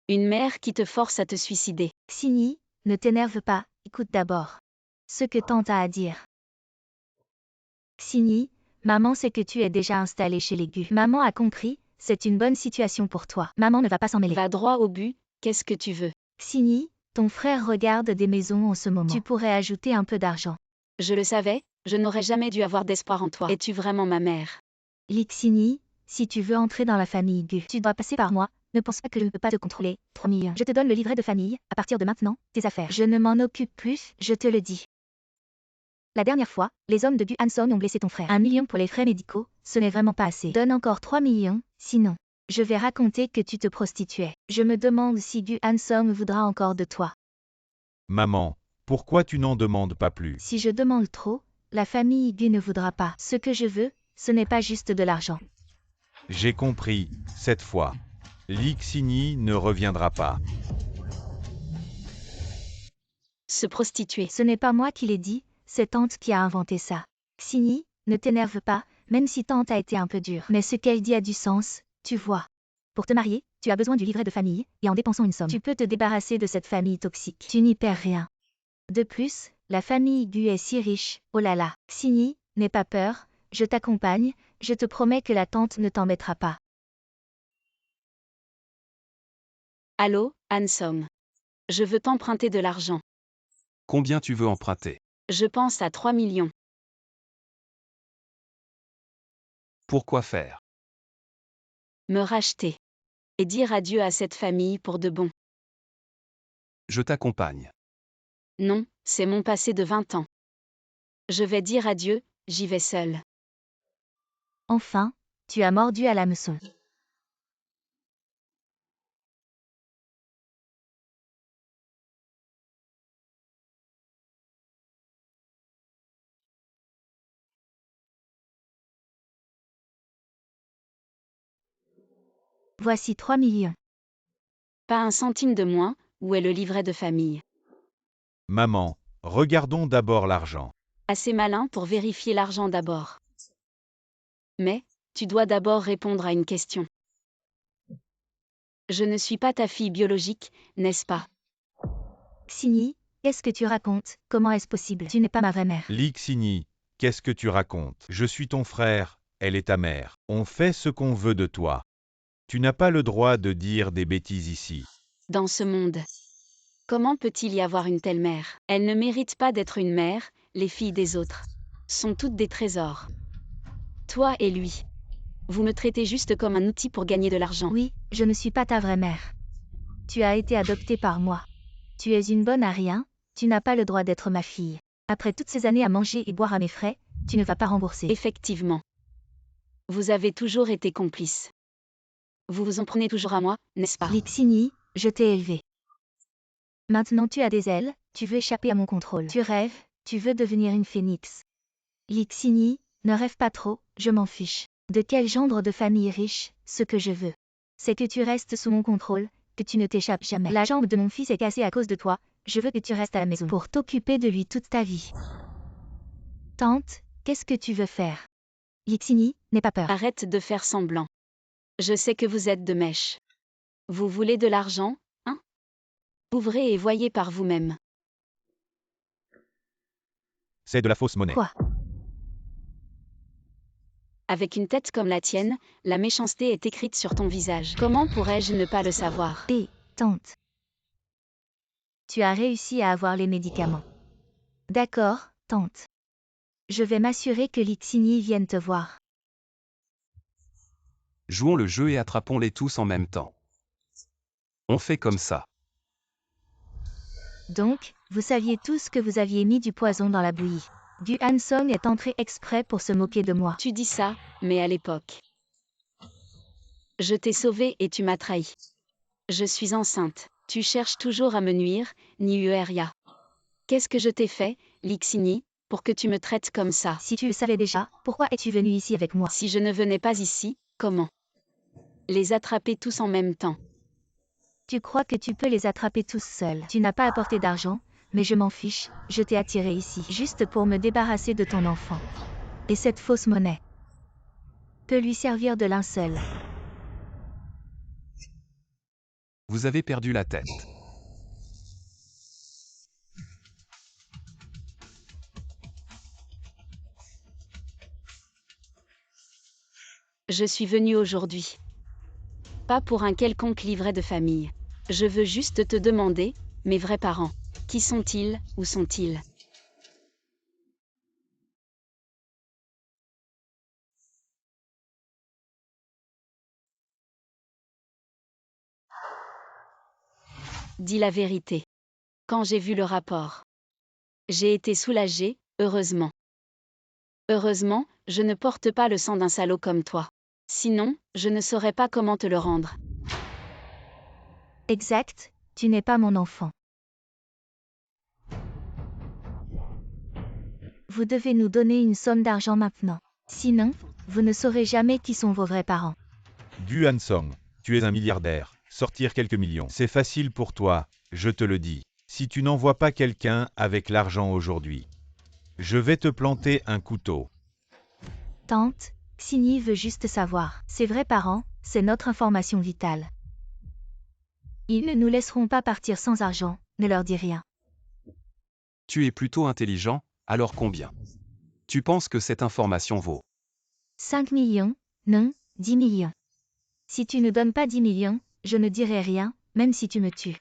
Une mère qui te force à te suicider? Xini, ne t'énerve pas, écoute d'abord. Ce que tante a à dire. Xini, maman sait que tu es déjà installée chez les Gu. Maman a compris, c'est une bonne situation pour toi. Maman ne va pas s'en mêler. Va droit au but, qu'est-ce que tu veux? Xini, ton frère regarde des maisons en ce moment. Tu pourrais ajouter un peu d'argent. Je le savais, je n'aurais jamais dû avoir d'espoir en toi. Es-tu vraiment ma mère? Lixini, si tu veux entrer dans la famille Gu, tu dois passer par moi. Ne pense pas que je ne peux pas te contrôler. 3 millions. Je te donne le livret de famille, à partir de maintenant, tes affaires. Je ne m'en occupe plus, je te le dis. La dernière fois, les hommes de Gu Hanson ont blessé ton frère. 1 million pour les frais médicaux, ce n'est vraiment pas assez. Donne encore 3 millions, sinon. Je vais raconter que tu te prostituais. Je me demande si Gu Hanson voudra encore de toi. Maman, pourquoi tu n'en demandes pas plus? Si je demande trop, la famille Gu ne voudra pas. Ce que je veux, ce n'est pas juste de l'argent. J'ai compris, cette fois. Lixini ne reviendra pas. Se prostituer. Ce n'est pas moi qui l'ai dit, c'est tante qui a inventé ça. Xini, ne t'énerve pas, même si tante a été un peu dure. Mais ce qu'elle dit a du sens, tu vois. Pour te marier, tu as besoin du livret de famille, et en dépensant une somme, tu peux te débarrasser de cette famille toxique. Tu n'y perds rien. De plus, la famille Gu est si riche, oh là là. Xini, n'aie pas peur, je t'accompagne, je te promets que la tante ne t'embêtera pas. Allô, Hansom. Je veux t'emprunter de l'argent. Combien tu veux emprunter? Je pense à 3 millions. Pourquoi faire? Me racheter. Et dire adieu à cette famille pour de bon. Je t'accompagne. Non, c'est mon passé de 20 ans. Je vais dire adieu, j'y vais seule. Enfin, tu as mordu à l'hameçon. Voici 3 millions. Pas un centime de moins, où est le livret de famille? Maman, regardons d'abord l'argent. Assez malin pour vérifier l'argent d'abord. Mais, tu dois d'abord répondre à une question. Je ne suis pas ta fille biologique, n'est-ce pas? Xini, qu'est-ce que tu racontes? Comment est-ce possible? Tu n'es pas ma vraie mère. Lixini, qu'est-ce que tu racontes? Je suis ton frère, elle est ta mère. On fait ce qu'on veut de toi. Tu n'as pas le droit de dire des bêtises ici. Dans ce monde. Comment peut-il y avoir une telle mère? Elle ne mérite pas d'être une mère, les filles des autres sont toutes des trésors. Toi et lui. Vous me traitez juste comme un outil pour gagner de l'argent. Oui, je ne suis pas ta vraie mère. Tu as été adoptée par moi. Tu es une bonne à rien, tu n'as pas le droit d'être ma fille. Après toutes ces années à manger et boire à mes frais, tu ne vas pas rembourser. Effectivement. Vous avez toujours été complice. Vous vous en prenez toujours à moi, n'est-ce pas? Lixini, je t'ai élevé. Maintenant tu as des ailes, tu veux échapper à mon contrôle. Tu rêves, tu veux devenir une phénix. Lixini, ne rêve pas trop, je m'en fiche. De quel gendre de famille riche, ce que je veux, c'est que tu restes sous mon contrôle, que tu ne t'échappes jamais. La jambe de mon fils est cassée à cause de toi. Je veux que tu restes à la maison pour t'occuper de lui toute ta vie. Tante, qu'est-ce que tu veux faire? Yixini, n'aie pas peur. Arrête de faire semblant. Je sais que vous êtes de mèche. Vous voulez de l'argent, hein? Ouvrez et voyez par vous-même. C'est de la fausse monnaie. Quoi? Avec une tête comme la tienne, la méchanceté est écrite sur ton visage. Comment pourrais-je ne pas le savoir? Tante. Tu as réussi à avoir les médicaments. D'accord, tante. Je vais m'assurer que Lixini vienne te voir. Jouons le jeu et attrapons-les tous en même temps. On fait comme ça. Donc, vous saviez tous que vous aviez mis du poison dans la bouillie. Du Hansong est entré exprès pour se moquer de moi. Tu dis ça, mais à l'époque. Je t'ai sauvé et tu m'as trahi. Je suis enceinte. Tu cherches toujours à me nuire, Niueria. Qu'est-ce que je t'ai fait, Lixini, pour que tu me traites comme ça? Si tu le savais déjà, pourquoi es-tu venu ici avec moi? Si je ne venais pas ici, comment? Les attraper tous en même temps. Tu crois que tu peux les attraper tous seuls. Tu n'as pas apporté d'argent, mais je m'en fiche, je t'ai attiré ici, juste pour me débarrasser de ton enfant. Et cette fausse monnaie peut lui servir de linceul. Vous avez perdu la tête. Je suis venue aujourd'hui. Pas pour un quelconque livret de famille. Je veux juste te demander, mes vrais parents, qui sont-ils, où sont-ils? Dis la vérité. Quand j'ai vu le rapport, j'ai été soulagée, heureusement. Heureusement, je ne porte pas le sang d'un salaud comme toi. Sinon, je ne saurais pas comment te le rendre. Exact, tu n'es pas mon enfant. Vous devez nous donner une somme d'argent maintenant. Sinon, vous ne saurez jamais qui sont vos vrais parents. Du Hansong, tu es un milliardaire. Sortir quelques millions, c'est facile pour toi, je te le dis. Si tu n'envoies pas quelqu'un avec l'argent aujourd'hui, je vais te planter un couteau. Tante, Xini veut juste savoir. Ses vrais parents, c'est notre information vitale. Ils ne nous laisseront pas partir sans argent, ne leur dis rien. Tu es plutôt intelligent, alors combien? Tu penses que cette information vaut? 5 millions, non, 10 millions. Si tu ne donnes pas 10 millions, je ne dirai rien, même si tu me tues.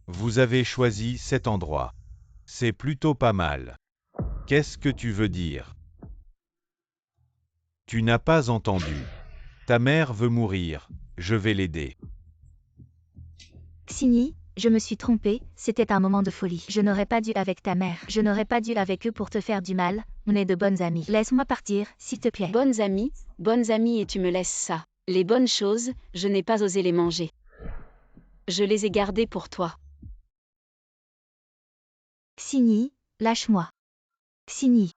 Vous avez choisi cet endroit. C'est plutôt pas mal. Qu'est-ce que tu veux dire? Tu n'as pas entendu. Ta mère veut mourir, je vais l'aider. Xini, je me suis trompée, c'était un moment de folie. Je n'aurais pas dû avec ta mère. Je n'aurais pas dû avec eux pour te faire du mal, on est de bonnes amies. Laisse-moi partir, s'il te plaît. Bonnes amies et tu me laisses ça. Les bonnes choses, je n'ai pas osé les manger. Je les ai gardées pour toi. Xini, lâche-moi. Xini.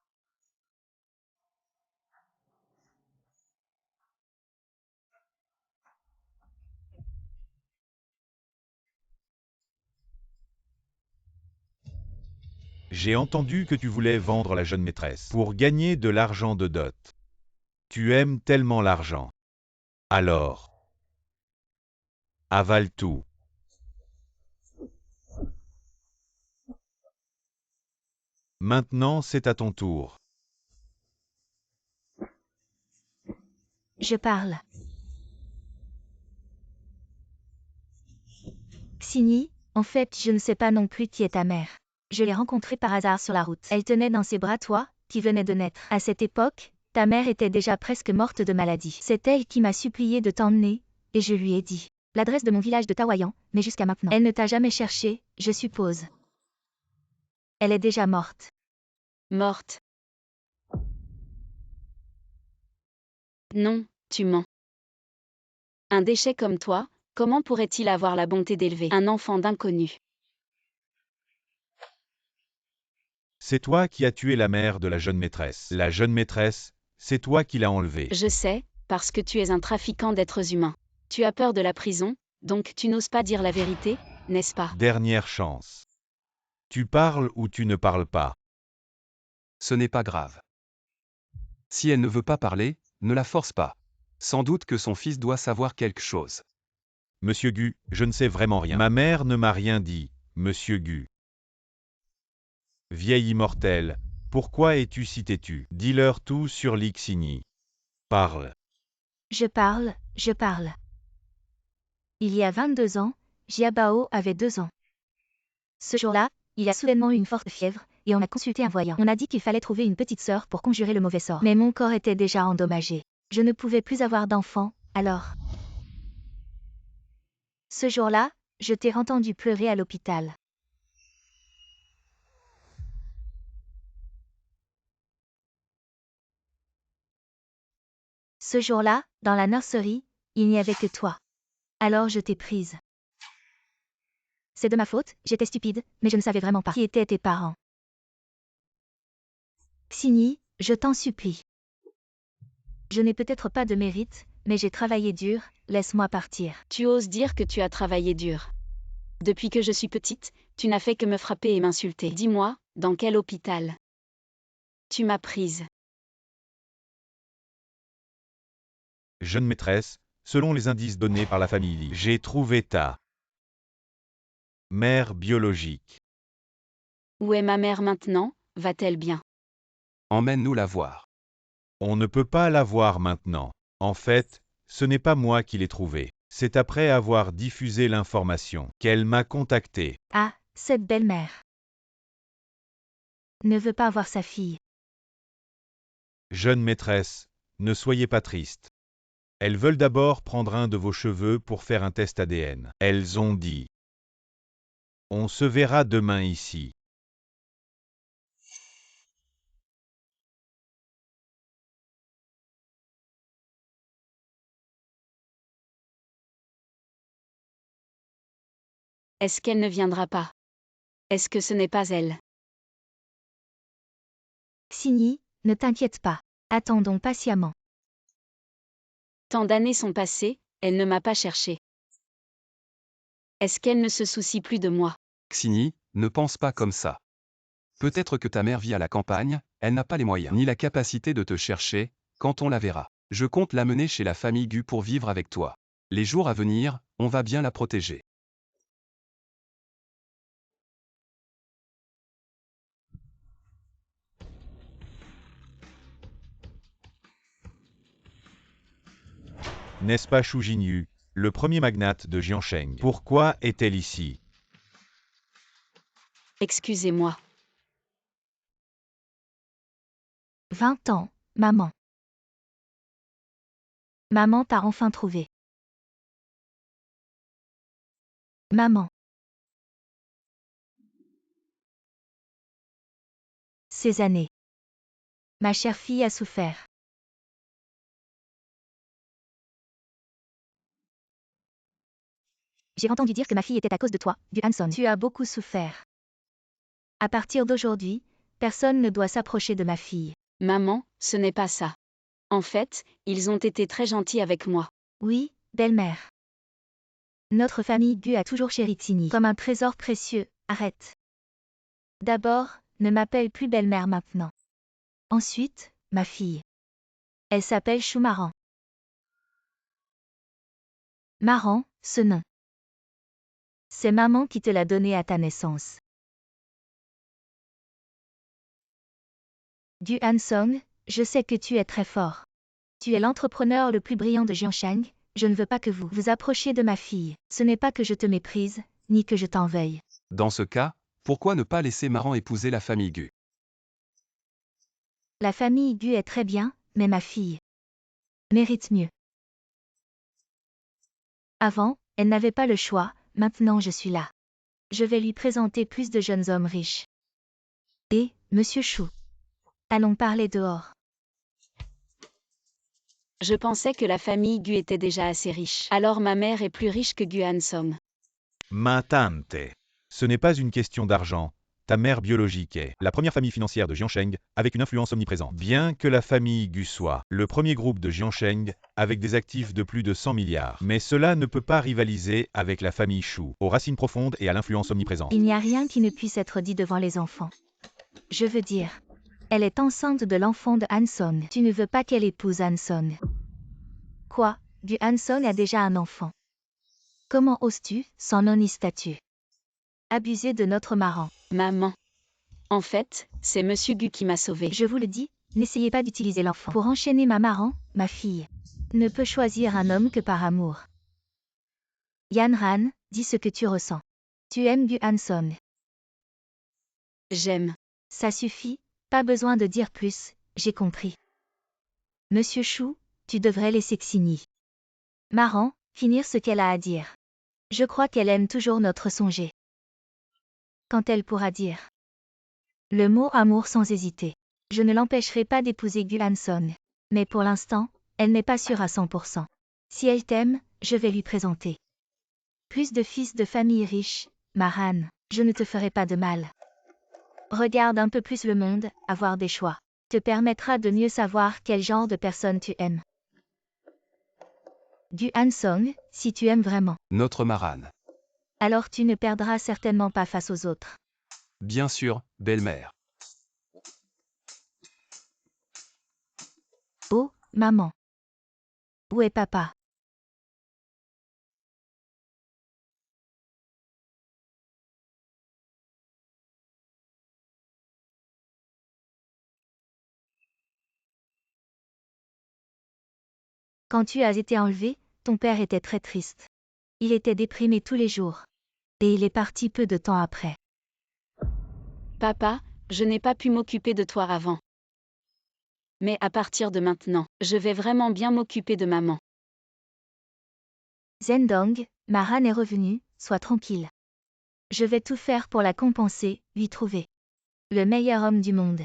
J'ai entendu que tu voulais vendre la jeune maîtresse pour gagner de l'argent de dot. Tu aimes tellement l'argent. Alors, avale tout. Maintenant, c'est à ton tour. Je parle. Xini, en fait, je ne sais pas non plus qui est ta mère. Je l'ai rencontrée par hasard sur la route. Elle tenait dans ses bras toi, qui venais de naître. À cette époque, ta mère était déjà presque morte de maladie. C'est elle qui m'a supplié de t'emmener, et je lui ai dit l'adresse de mon village de Tawayan, mais jusqu'à maintenant. Elle ne t'a jamais cherché, je suppose. Elle est déjà morte. Morte. Non, tu mens. Un déchet comme toi, comment pourrait-il avoir la bonté d'élever un enfant d'inconnu? C'est toi qui as tué la mère de la jeune maîtresse. La jeune maîtresse, c'est toi qui l'as enlevée. Je sais, Parce que tu es un trafiquant d'êtres humains. Tu as peur de la prison, donc tu n'oses pas dire la vérité, n'est-ce pas? Dernière chance. Tu parles ou tu ne parles pas. Ce n'est pas grave. Si elle ne veut pas parler, ne la force pas. Sans doute que son fils doit savoir quelque chose. Monsieur Gu, je ne sais vraiment rien. Ma mère ne m'a rien dit, Monsieur Gu. Vieille immortelle, pourquoi es-tu si têtu? Dis-leur tout sur l'Ixini. Parle. Je parle, je parle. Il y a 22 ans, Jiabao avait 2 ans. Ce jour-là, il a soudainement eu une forte fièvre, et on a consulté un voyant. On a dit qu'il fallait trouver une petite sœur pour conjurer le mauvais sort. Mais mon corps était déjà endommagé. Je ne pouvais plus avoir d'enfant, alors. Ce jour-là, je t'ai entendu pleurer à l'hôpital. Ce jour-là, dans la nurserie, il n'y avait que toi. Alors je t'ai prise. C'est de ma faute, j'étais stupide, mais je ne savais vraiment pas qui étaient tes parents. Xini, je t'en supplie. Je n'ai peut-être pas de mérite, mais j'ai travaillé dur, laisse-moi partir. Tu oses dire que tu as travaillé dur. Depuis que je suis petite, tu n'as fait que me frapper et m'insulter. Dis-moi, dans quel hôpital? Tu m'as prise. Jeune maîtresse, selon les indices donnés par la famille Li, j'ai trouvé ta mère biologique. Où est ma mère maintenant? Va-t-elle bien? Emmène-nous la voir. On ne peut pas la voir maintenant. En fait, ce n'est pas moi qui l'ai trouvée. C'est après avoir diffusé l'information qu'elle m'a contacté. Ah, cette belle-mère. Ne veut pas voir sa fille. Jeune maîtresse, ne soyez pas triste. Elles veulent d'abord prendre un de vos cheveux pour faire un test ADN. Elles ont dit. On se verra demain ici. Est-ce qu'elle ne viendra pas? Est-ce que ce n'est pas elle? Xini, ne t'inquiète pas. Attendons patiemment. Tant d'années sont passées, elle ne m'a pas cherché. Est-ce qu'elle ne se soucie plus de moi? Xini, ne pense pas comme ça. Peut-être que ta mère vit à la campagne, elle n'a pas les moyens ni la capacité de te chercher, quand on la verra. Je compte l'amener chez la famille Gu pour vivre avec toi. Les jours à venir, on va bien la protéger. N'est-ce pas Shu Jinyu, le premier magnate de Jiansheng? Pourquoi est-elle ici? Excusez-moi. 20 ans, maman. Maman t'a enfin trouvé. Maman. Ces années. Ma chère fille a souffert. J'ai entendu dire que ma fille était à cause de toi, du Hanson. Tu as beaucoup souffert. À partir d'aujourd'hui, personne ne doit s'approcher de ma fille. Maman, ce n'est pas ça. En fait, ils ont été très gentils avec moi. Oui, belle-mère. Notre famille Gu a toujours chéri Xini comme un trésor précieux. Arrête. D'abord, ne m'appelle plus belle-mère maintenant. Ensuite, ma fille. Elle s'appelle Shumaran. Maran, ce nom. C'est maman qui te l'a donné à ta naissance. Du Hansong, je sais que tu es très fort. Tu es l'entrepreneur le plus brillant de Jiansheng, je ne veux pas que vous vous approchiez de ma fille. Ce n'est pas que je te méprise, ni que je t'en veuille. Dans ce cas, pourquoi ne pas laisser Maran épouser la famille Gu? La famille Gu est très bien, mais ma fille mérite mieux. Avant, elle n'avait pas le choix, maintenant je suis là. Je vais lui présenter plus de jeunes hommes riches. Et, Monsieur Chou. Allons parler dehors. Je pensais que la famille Gu était déjà assez riche. Alors ma mère est plus riche que Gu Hansom. Ma tante. Ce n'est pas une question d'argent, Ta mère biologique est la première famille financière de Jiansheng, avec une influence omniprésente. Bien que la famille Gu soit le premier groupe de Jiansheng, avec des actifs de plus de 100 milliards, mais cela ne peut pas rivaliser avec la famille Shu, aux racines profondes et à l'influence omniprésente. Il n'y a rien qui ne puisse être dit devant les enfants. Je veux dire, elle est enceinte de l'enfant de Han Song. Tu ne veux pas qu'elle épouse Han Song. Quoi, Gu Han Song a déjà un enfant. Comment oses-tu, sans non-statut, abuser de notre marrant? Maman. En fait, c'est Monsieur Gu qui m'a sauvée. Je vous le dis, n'essayez pas d'utiliser l'enfant pour enchaîner ma marrant, ma fille. Ne peut choisir un homme que par amour. Yan Han, dis ce que tu ressens. Tu aimes Gu Han Song. J'aime. Ça suffit, pas besoin de dire plus, j'ai compris. Monsieur Chou, tu devrais laisser Xini Marrant, finir ce qu'elle a à dire. Je crois qu'elle aime toujours notre songé. Quand elle pourra dire le mot amour sans hésiter. Je ne l'empêcherai pas d'épouser Gu Han Song. Mais pour l'instant, elle n'est pas sûre à 100%. Si elle t'aime, je vais lui présenter plus de fils de famille riches, Mahan, je ne te ferai pas de mal. Regarde un peu plus le monde, avoir des choix te permettra de mieux savoir quel genre de personne tu aimes. Gu Han Song, si tu aimes vraiment, Notre Maran. alors tu ne perdras certainement pas face aux autres. Bien sûr, belle-mère. Oh, maman. Où est papa? Quand tu as été enlevé, ton père était très triste. Il était déprimé tous les jours. Et il est parti peu de temps après. Papa, je n'ai pas pu m'occuper de toi avant. Mais à partir de maintenant, je vais vraiment bien m'occuper de maman. Zhendong, Maran est revenu, sois tranquille. Je vais tout faire pour la compenser, lui trouver le meilleur homme du monde.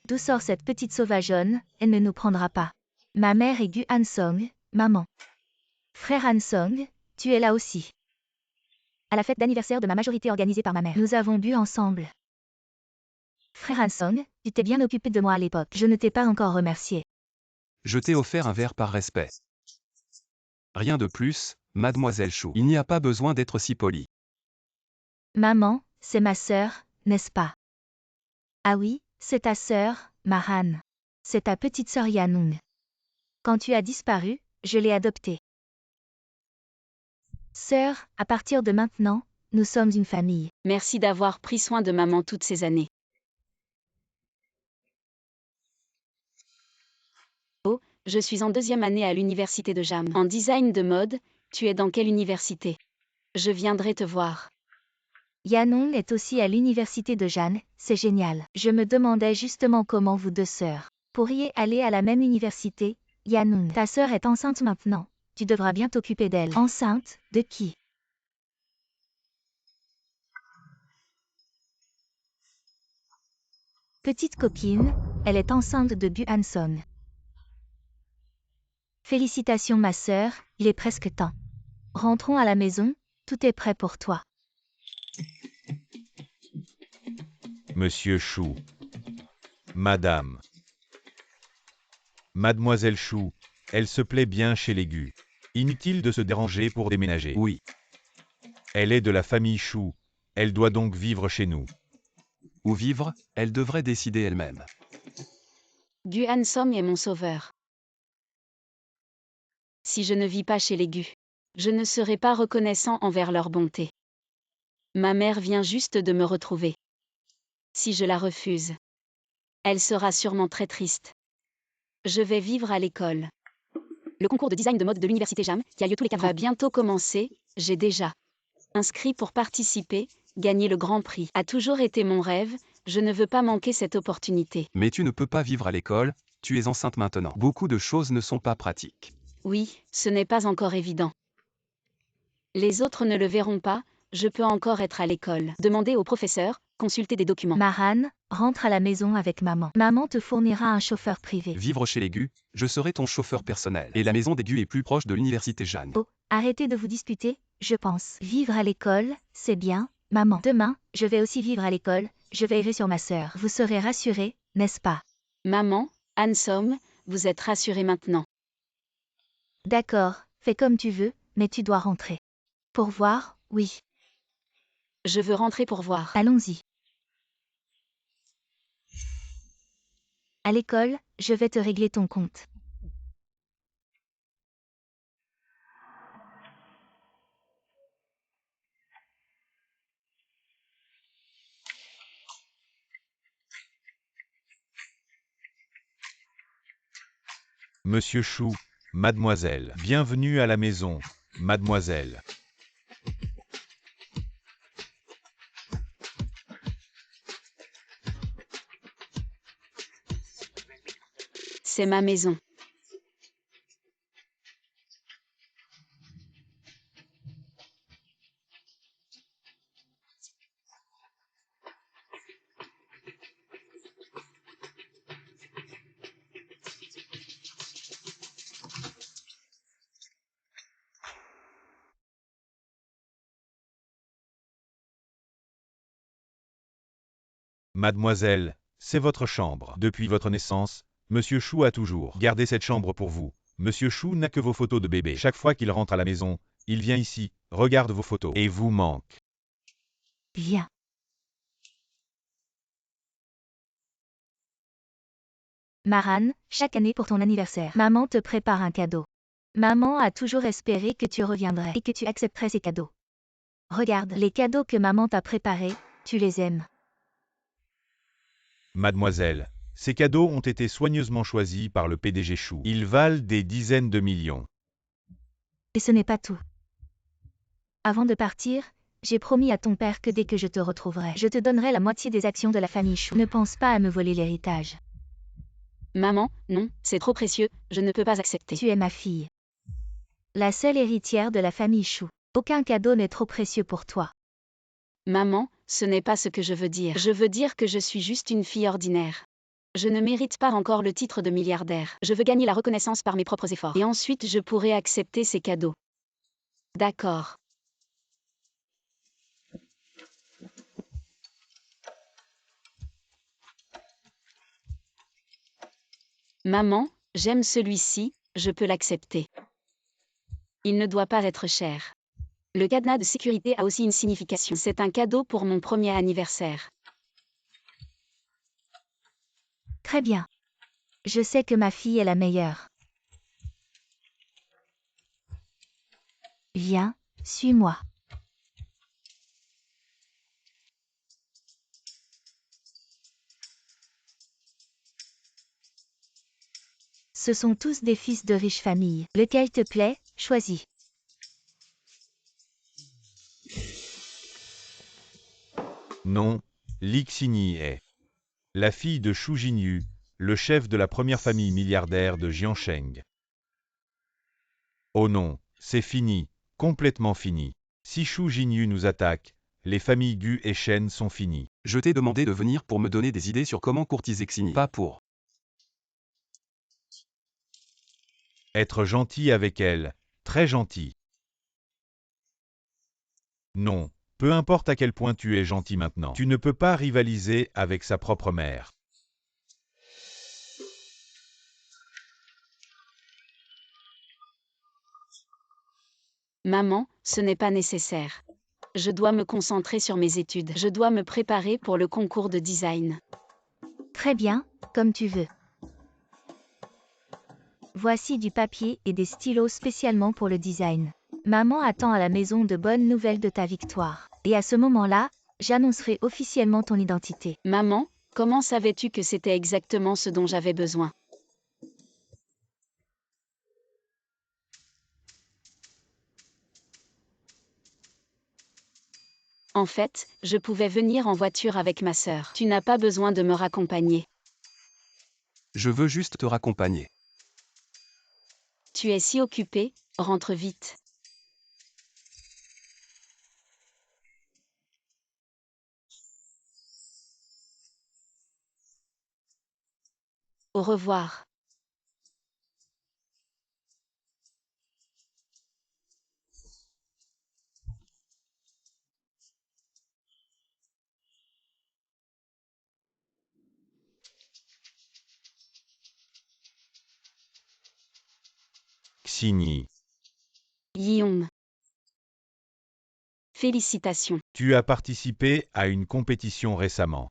D'où sort cette petite sauvageonne? Elle ne nous prendra pas. Ma mère est Gu Han Song, maman. Frère Han Song, tu es là aussi. À la fête d'anniversaire de ma majorité organisée par ma mère, nous avons bu ensemble. Frère Han Song, tu t'es bien occupé de moi à l'époque. Je ne t'ai pas encore remercié. Je t'ai offert un verre par respect. Rien de plus, mademoiselle Chou. Il n'y a pas besoin d'être si poli. Maman, c'est ma sœur, n'est-ce pas? Ah oui, c'est ta sœur, Mahan. C'est ta petite sœur Yanung. Quand tu as disparu, je l'ai adoptée. Sœur, à partir de maintenant, nous sommes une famille. Merci d'avoir pris soin de maman toutes ces années. Oh, je suis en 2e année à l'université de Jam. En design de mode, tu es dans quelle université? Je viendrai te voir. Yanong est aussi à l'université de Jeanne, c'est génial. Je me demandais justement comment vous deux sœurs pourriez aller à la même université. Yanong, ta sœur est enceinte maintenant. Tu devras bien t'occuper d'elle. Enceinte, de qui? Petite copine, elle est enceinte de Gu Han Song. Félicitations ma sœur, il est presque temps. Rentrons à la maison, tout est prêt pour toi. Monsieur Chou. Madame. Mademoiselle Chou, elle se plaît bien chez les Gu. Inutile de se déranger pour déménager. Oui. Elle est de la famille Chou, elle doit donc vivre chez nous. Où vivre, elle devrait décider elle-même. Gu Han Song est mon sauveur. Si je ne vis pas chez les Gu, je ne serai pas reconnaissant envers leur bonté. Ma mère vient juste de me retrouver. Si je la refuse, elle sera sûrement très triste. Je vais vivre à l'école. Le concours de design de mode de l'université Jam, qui a lieu tous les 4 ans, va bientôt commencer. J'ai déjà inscrit pour participer, gagner le grand prix. A toujours été mon rêve, je ne veux pas manquer cette opportunité. Mais tu ne peux pas vivre à l'école, tu es enceinte maintenant. Beaucoup de choses ne sont pas pratiques. Oui, ce n'est pas encore évident. Les autres ne le verront pas, Je peux encore être à l'école. Demander au professeur, consulter des documents. Maran, rentre à la maison avec maman. Maman te fournira un chauffeur privé. Vivre chez les Gu, je serai ton chauffeur personnel. Et la maison des Gu est plus proche de l'université Jeanne. Oh, arrêtez de vous disputer, je pense. Vivre à l'école, c'est bien, maman. Demain, je vais aussi vivre à l'école, je veillerai sur ma sœur. Vous serez rassurés, n'est-ce pas? Maman, Hansom, vous êtes rassurée maintenant. D'accord, fais comme tu veux, mais tu dois rentrer. Pour voir, oui. Je veux rentrer pour voir. Allons-y. À l'école, je vais te régler ton compte. Monsieur Chou, mademoiselle. Bienvenue à la maison, mademoiselle. C'est ma maison. Mademoiselle, c'est votre chambre. Depuis votre naissance, Monsieur Chou a toujours gardé cette chambre pour vous. Monsieur Chou n'a que vos photos de bébé. Chaque fois qu'il rentre à la maison, il vient ici, regarde vos photos et vous manque. Viens. Maran, chaque année pour ton anniversaire, maman te prépare un cadeau. Maman a toujours espéré que tu reviendrais et que tu accepterais ces cadeaux. Regarde, les cadeaux que maman t'a préparés, tu les aimes. Mademoiselle, ces cadeaux ont été soigneusement choisis par le PDG Chou. Ils valent des dizaines de millions. Et ce n'est pas tout. Avant de partir, j'ai promis à ton père que dès que je te retrouverai, je te donnerai la moitié des actions de la famille Chou. Ne pense pas à me voler l'héritage. Maman, non, c'est trop précieux, je ne peux pas accepter. Tu es ma fille. La seule héritière de la famille Chou. Aucun cadeau n'est trop précieux pour toi. Maman, ce n'est pas ce que je veux dire. Je veux dire que je suis juste une fille ordinaire. Je ne mérite pas encore le titre de milliardaire. Je veux gagner la reconnaissance par mes propres efforts. Et ensuite je pourrai accepter ces cadeaux. D'accord. Maman, j'aime celui-ci, je peux l'accepter. Il ne doit pas être cher. Le cadenas de sécurité a aussi une signification. C'est un cadeau pour mon premier anniversaire. Très bien. Je sais que ma fille est la meilleure. Viens, suis-moi. Ce sont tous des fils de riches familles. Lequel te plaît, choisis. Non, Lixini est la fille de Shu Jinyu, le chef de la première famille milliardaire de Jiansheng. Oh non, c'est fini, complètement fini. Si Shu Jinyu nous attaque, les familles Gu et Shen sont finies. Je t'ai demandé de venir pour me donner des idées sur comment courtiser Xini, pas pour Être gentil avec elle, très gentil. Non, peu importe à quel point tu es gentil maintenant, tu ne peux pas rivaliser avec sa propre mère. Maman, ce n'est pas nécessaire. Je dois me concentrer sur mes études. Je dois me préparer pour le concours de design. Très bien, comme tu veux. Voici du papier et des stylos spécialement pour le design. Maman attend à la maison de bonnes nouvelles de ta victoire. Et à ce moment-là, j'annoncerai officiellement ton identité. Maman, comment savais-tu que c'était exactement ce dont j'avais besoin? En fait, je pouvais venir en voiture avec ma sœur. Tu n'as pas besoin de me raccompagner. Je veux juste te raccompagner. Tu es si occupé, rentre vite. Au revoir. Xigny. Guillaume. Félicitations. Tu as participé à une compétition récemment.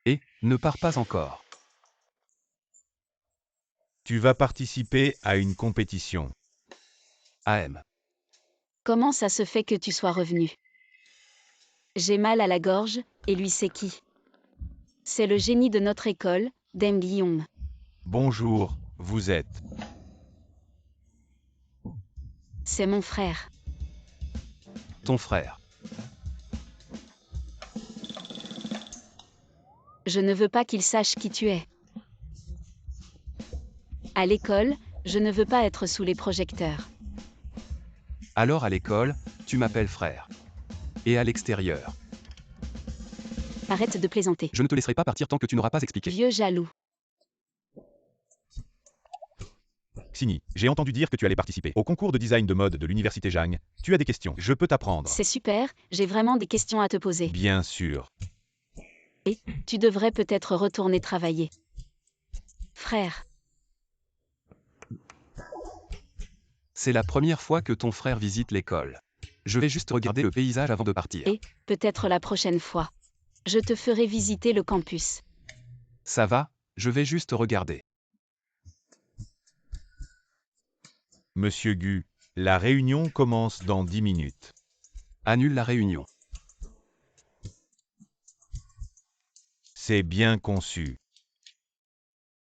Et, ne pars pas encore. Tu vas participer à une compétition. AM. Comment ça se fait que tu sois revenu? J'ai mal à la gorge, et lui c'est qui? C'est le génie de notre école, Dame Guillaume. Bonjour, vous êtes. C'est mon frère. Ton frère. Je ne veux pas qu'il sache qui tu es. À l'école, je ne veux pas être sous les projecteurs. Alors à l'école, tu m'appelles frère. Et à l'extérieur, Arrête de plaisanter. je ne te laisserai pas partir tant que tu n'auras pas expliqué. Vieux jaloux. Xigny, j'ai entendu dire que tu allais participer au concours de design de mode de l'université Jang. Tu as des questions, je peux t'apprendre. C'est super, j'ai vraiment des questions à te poser. Bien sûr. Tu devrais peut-être retourner travailler. Frère, C'est la première fois que ton frère visite l'école. Je vais juste regarder le paysage avant de partir. Et peut-être la prochaine fois. Je te ferai visiter le campus. Ça va, je vais juste regarder. Monsieur Gu, la réunion commence dans 10 minutes. Annule la réunion. C'est bien conçu.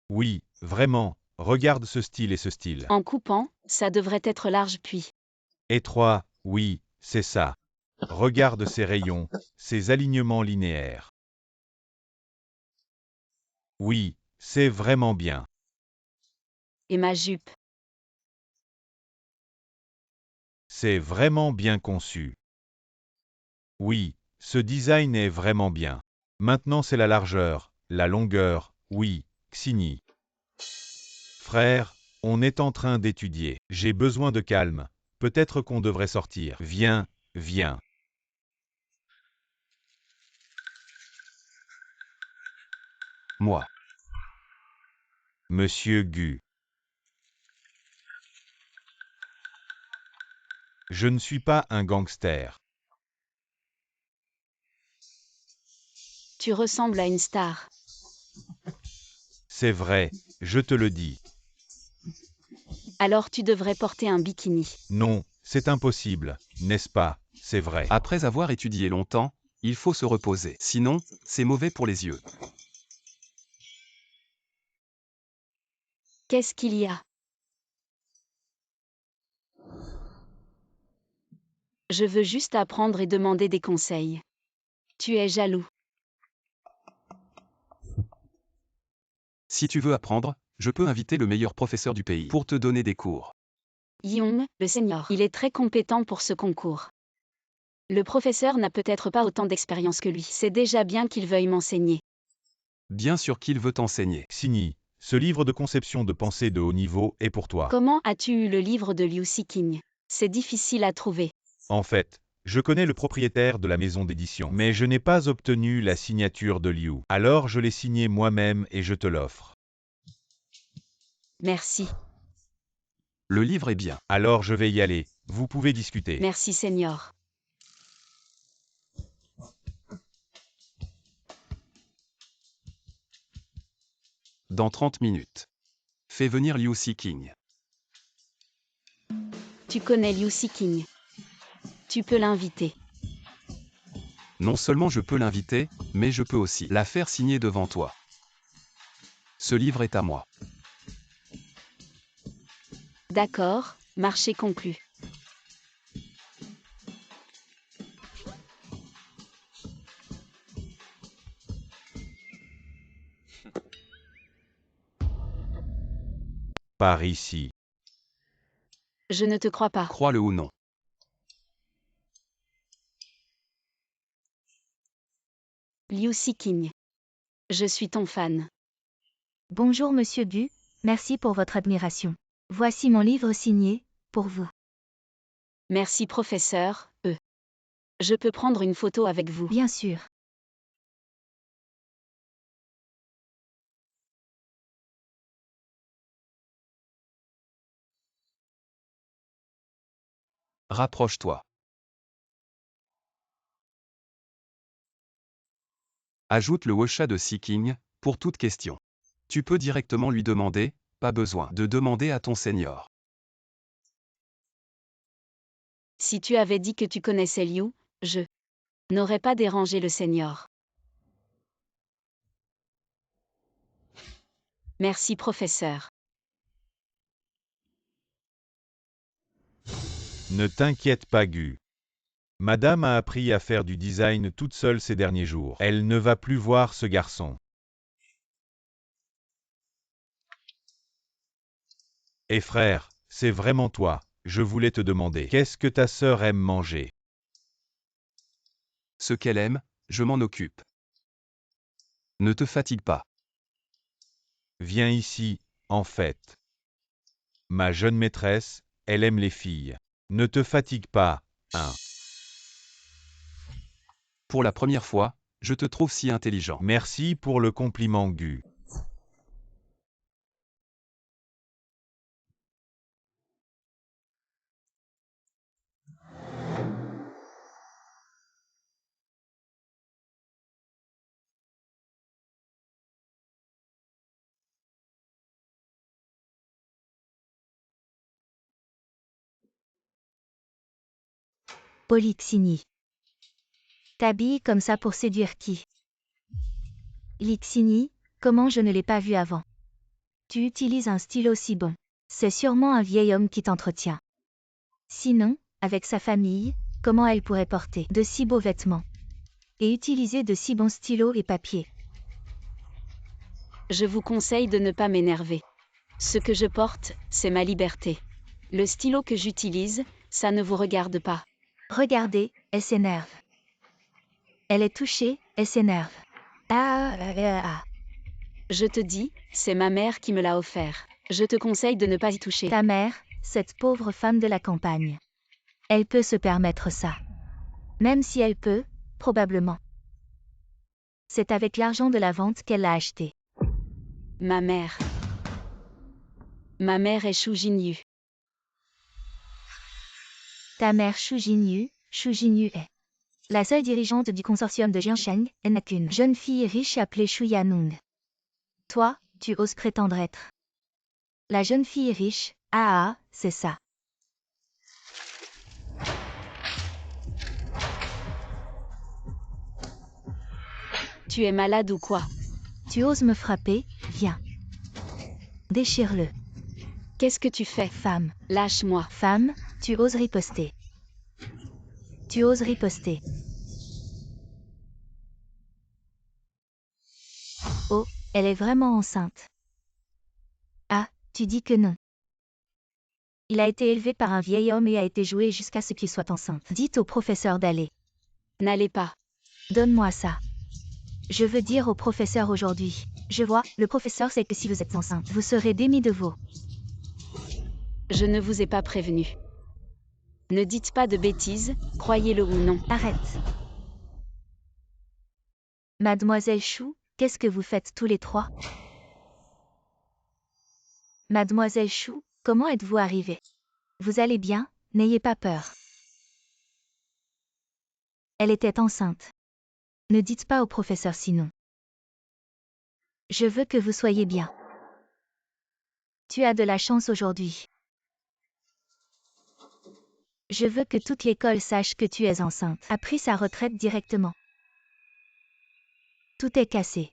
Oui, vraiment, regarde ce style et ce style. En coupant, ça devrait être large puis. Étroit, oui, c'est ça. Regarde ces rayons, ces alignements linéaires. Oui, c'est vraiment bien. Et ma jupe. C'est vraiment bien conçu. Oui, ce design est vraiment bien. Maintenant c'est la largeur, la longueur, oui, Xigny. Frère, on est en train d'étudier. J'ai besoin de calme. Peut-être qu'on devrait sortir. Viens, viens. Moi. Monsieur Gu. Je ne suis pas un gangster. Tu ressembles à une star. C'est vrai, je te le dis. Alors tu devrais porter un bikini. Non, c'est impossible, n'est-ce pas? C'est vrai. Après avoir étudié longtemps, il faut se reposer. Sinon, c'est mauvais pour les yeux. Qu'est-ce qu'il y a? Je veux juste apprendre et demander des conseils. Tu es jaloux. Si tu veux apprendre, je peux inviter le meilleur professeur du pays pour te donner des cours. Guillaume, le senior, il est très compétent pour ce concours. Le professeur n'a peut-être pas autant d'expérience que lui. C'est déjà bien qu'il veuille m'enseigner. Bien sûr qu'il veut t'enseigner. Xigny, ce livre de conception de pensée de haut niveau est pour toi. Comment as-tu eu le livre de Liu Siking? C'est difficile à trouver. En fait, je connais le propriétaire de la maison d'édition, mais je n'ai pas obtenu la signature de Liu. Alors je l'ai signé moi-même et je te l'offre. Merci. Le livre est bien. Alors je vais y aller. Vous pouvez discuter. Merci, senior. Dans 30 minutes. Fais venir Liu Siking. Tu connais Liu Siking. Tu peux l'inviter. Non seulement je peux l'inviter, mais je peux aussi la faire signer devant toi. Ce livre est à moi. D'accord, marché conclu. Par ici. Je ne te crois pas. Crois-le ou non. Liu Siking. Je suis ton fan. Bonjour Monsieur Gu, merci pour votre admiration. Voici mon livre signé, pour vous. Merci professeur, Je peux prendre une photo avec vous. Bien sûr. Rapproche-toi. Ajoute le Wosha de Seeking, pour toute question. Tu peux directement lui demander, pas besoin de demander à ton senior. Si tu avais dit que tu connaissais Liu, je n'aurais pas dérangé le senior. Merci professeur. Ne t'inquiète pas Gu. Madame a appris à faire du design toute seule ces derniers jours. Elle ne va plus voir ce garçon. Et frère, c'est vraiment toi. Je voulais te demander, qu'est-ce que ta sœur aime manger? Ce qu'elle aime, je m'en occupe. Ne te fatigue pas. Viens ici, en fait. Ma jeune maîtresse, elle aime les filles. Ne te fatigue pas, hein. Pour la première fois, je te trouve si intelligent. Merci pour le compliment Gu. Polixini. T'habilles comme ça pour séduire qui? Lixini, comment je ne l'ai pas vu avant? Tu utilises un stylo si bon. C'est sûrement un vieil homme qui t'entretient. Sinon, avec sa famille, comment elle pourrait porter de si beaux vêtements? Et utiliser de si bons stylos et papiers? Je vous conseille de ne pas m'énerver. Ce que je porte, c'est ma liberté. Le stylo que j'utilise, ça ne vous regarde pas. Regardez, elle s'énerve. Elle est touchée, elle s'énerve. Ah. Je te dis, c'est ma mère qui me l'a offert. Je te conseille de ne pas y toucher. Ta mère, cette pauvre femme de la campagne. Elle peut se permettre ça. Même si elle peut, probablement. C'est avec l'argent de la vente qu'elle l'a acheté. Ma mère. Ma mère est Shu Jinyu. Ta mère Shu Jinyu est la seule dirigeante du consortium de Jiansheng, elle n'a qu'une jeune fille riche appelée Shu Yanong. Toi, tu oses prétendre être la jeune fille riche, c'est ça. Tu es malade ou quoi? Tu oses me frapper, viens. Déchire-le. Qu'est-ce que tu fais? Femme. Lâche-moi. Femme, tu oses riposter. Tu oses riposter. Oh, elle est vraiment enceinte. Ah, tu dis que non. Il a été élevé par un vieil homme et a été joué jusqu'à ce qu'il soit enceinte. Dites au professeur d'aller. N'allez pas. Donne-moi ça. Je veux dire au professeur aujourd'hui. Je vois, le professeur sait que si vous êtes enceinte, vous serez démis de veau. Je ne vous ai pas prévenu. Ne dites pas de bêtises, croyez-le ou non. Arrête. Mademoiselle Chou, qu'est-ce que vous faites tous les trois? Mademoiselle Chou, comment êtes-vous arrivée? Vous allez bien, n'ayez pas peur. Elle était enceinte. Ne dites pas au professeur sinon. Je veux que vous soyez bien. Tu as de la chance aujourd'hui. Je veux que toute l'école sache que tu es enceinte. A pris sa retraite directement. Tout est cassé.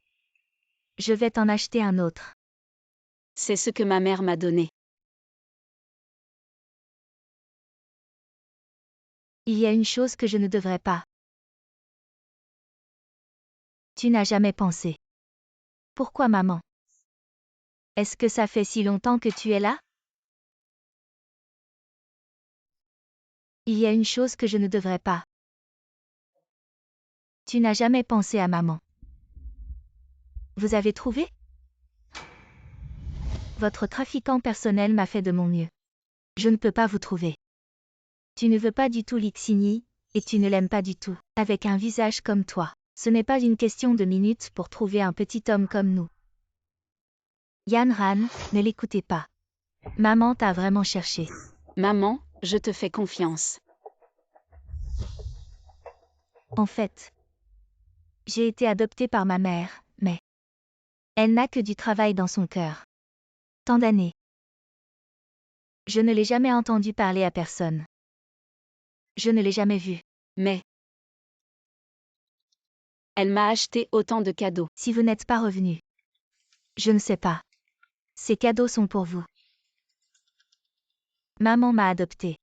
Je vais t'en acheter un autre. C'est ce que ma mère m'a donné. Il y a une chose que je ne devrais pas. Tu n'as jamais pensé. Pourquoi maman? Est-ce que ça fait si longtemps que tu es là? Il y a une chose que je ne devrais pas. Tu n'as jamais pensé à maman. Vous avez trouvé? Votre trafiquant personnel m'a fait de mon mieux. Je ne peux pas vous trouver. Tu ne veux pas du tout Lixini, et tu ne l'aimes pas du tout. Avec un visage comme toi, ce n'est pas une question de minutes pour trouver un petit homme comme nous. Yan Ran, ne l'écoutez pas. Maman t'a vraiment cherché. Maman, je te fais confiance. En fait, j'ai été adoptée par ma mère, mais elle n'a que du travail dans son cœur. Tant d'années. Je ne l'ai jamais entendu parler à personne. Je ne l'ai jamais vue. Mais elle m'a acheté autant de cadeaux. Si vous n'êtes pas revenu, je ne sais pas. Ces cadeaux sont pour vous. Maman m'a adoptée.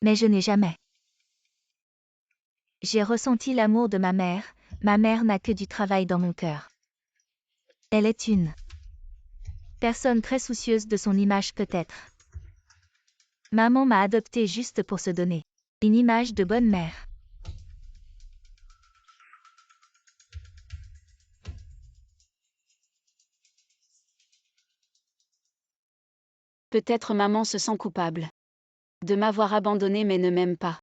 Mais je n'ai jamais. J'ai ressenti l'amour de ma mère n'a que du travail dans mon cœur. Elle est une personne très soucieuse de son image peut-être. Maman m'a adoptée juste pour se donner une image de bonne mère. Peut-être maman se sent coupable de m'avoir abandonné mais ne m'aime pas.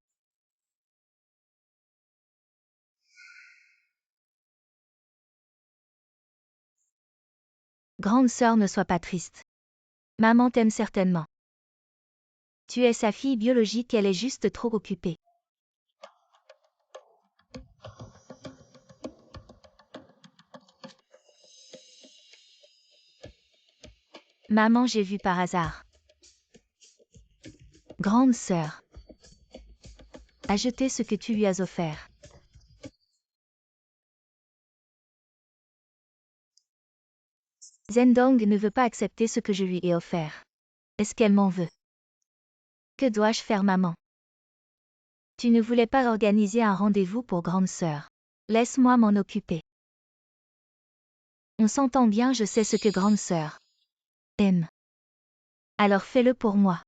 Grande sœur, ne sois pas triste. Maman t'aime certainement. Tu es sa fille biologique, elle est juste trop occupée. Maman, j'ai vu par hasard. Grande sœur a jeté ce que tu lui as offert. Zhendong ne veut pas accepter ce que je lui ai offert. Est-ce qu'elle m'en veut? Que dois-je faire, maman? Tu ne voulais pas organiser un rendez-vous pour grande sœur. Laisse-moi m'en occuper. On s'entend bien, je sais ce que grande sœur aime. Alors fais-le pour moi.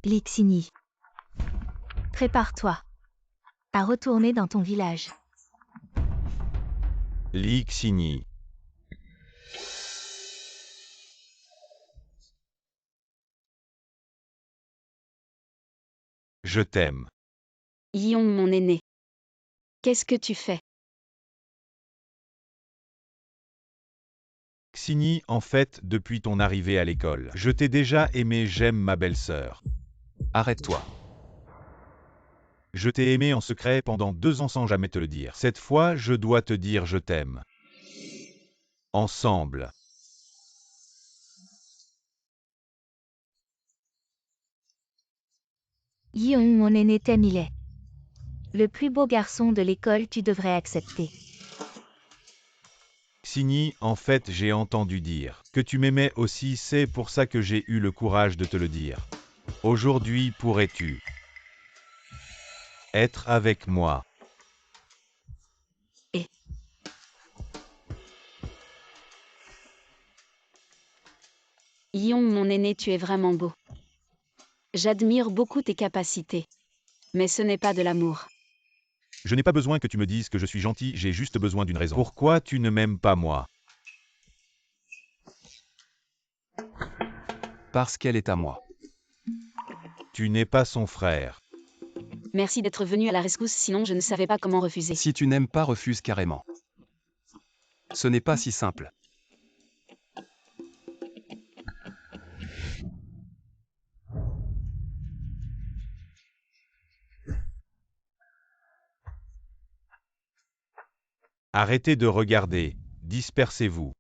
Lixini, prépare-toi à retourner dans ton village. Lixini. Je t'aime. Yong, mon aîné. Qu'est-ce que tu fais? Xini, en fait, depuis ton arrivée à l'école, je t'ai déjà aimé, j'aime ma belle-sœur. Arrête-toi. Je t'ai aimé en secret pendant 2 ans sans jamais te le dire. Cette fois, je dois te dire je t'aime. Ensemble. Yong, mon aîné, t'aime, il est le plus beau garçon de l'école, tu devrais accepter. Xini, en fait, j'ai entendu dire que tu m'aimais aussi, c'est pour ça que j'ai eu le courage de te le dire. Aujourd'hui, pourrais-tu être avec moi? Yong, mon aîné, tu es vraiment beau. J'admire beaucoup tes capacités. Mais ce n'est pas de l'amour. Je n'ai pas besoin que tu me dises que je suis gentil, j'ai juste besoin d'une raison. Pourquoi tu ne m'aimes pas moi? Parce qu'elle est à moi. Tu n'es pas son frère. Merci d'être venu à la rescousse, sinon je ne savais pas comment refuser. Si tu n'aimes pas, refuse carrément. Ce n'est pas si simple. Arrêtez de regarder, dispersez-vous.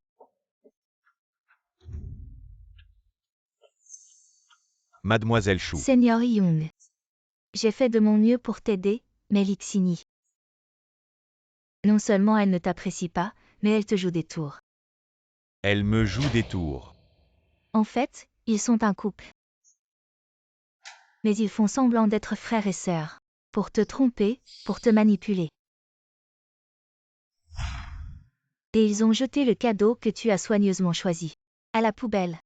Mademoiselle Chou. Seigneur Yong, j'ai fait de mon mieux pour t'aider, mais Lixini. Non seulement elle ne t'apprécie pas, mais elle te joue des tours. Elle me joue des tours. En fait, ils sont un couple. Mais ils font semblant d'être frères et sœurs. Pour te tromper, pour te manipuler. Et ils ont jeté le cadeau que tu as soigneusement choisi. À la poubelle.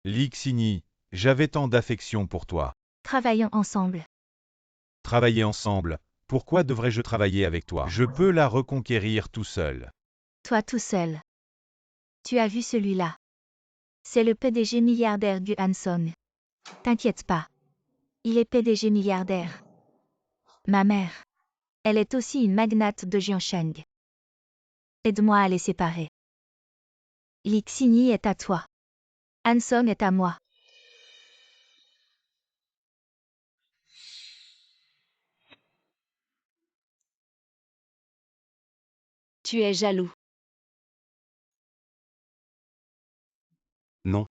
Lixini, J'avais tant d'affection pour toi. Travaillons ensemble. Travailler ensemble, pourquoi devrais-je travailler avec toi? Je peux la reconquérir tout seul. Toi tout seul. Tu as vu celui-là? C'est le PDG milliardaire du Hanson. T'inquiète pas. Il est PDG milliardaire. Ma mère. Elle est aussi une magnate de Jiansheng. Aide-moi à les séparer. Lixini est à toi. Hanson est à moi. Tu es jaloux. Non.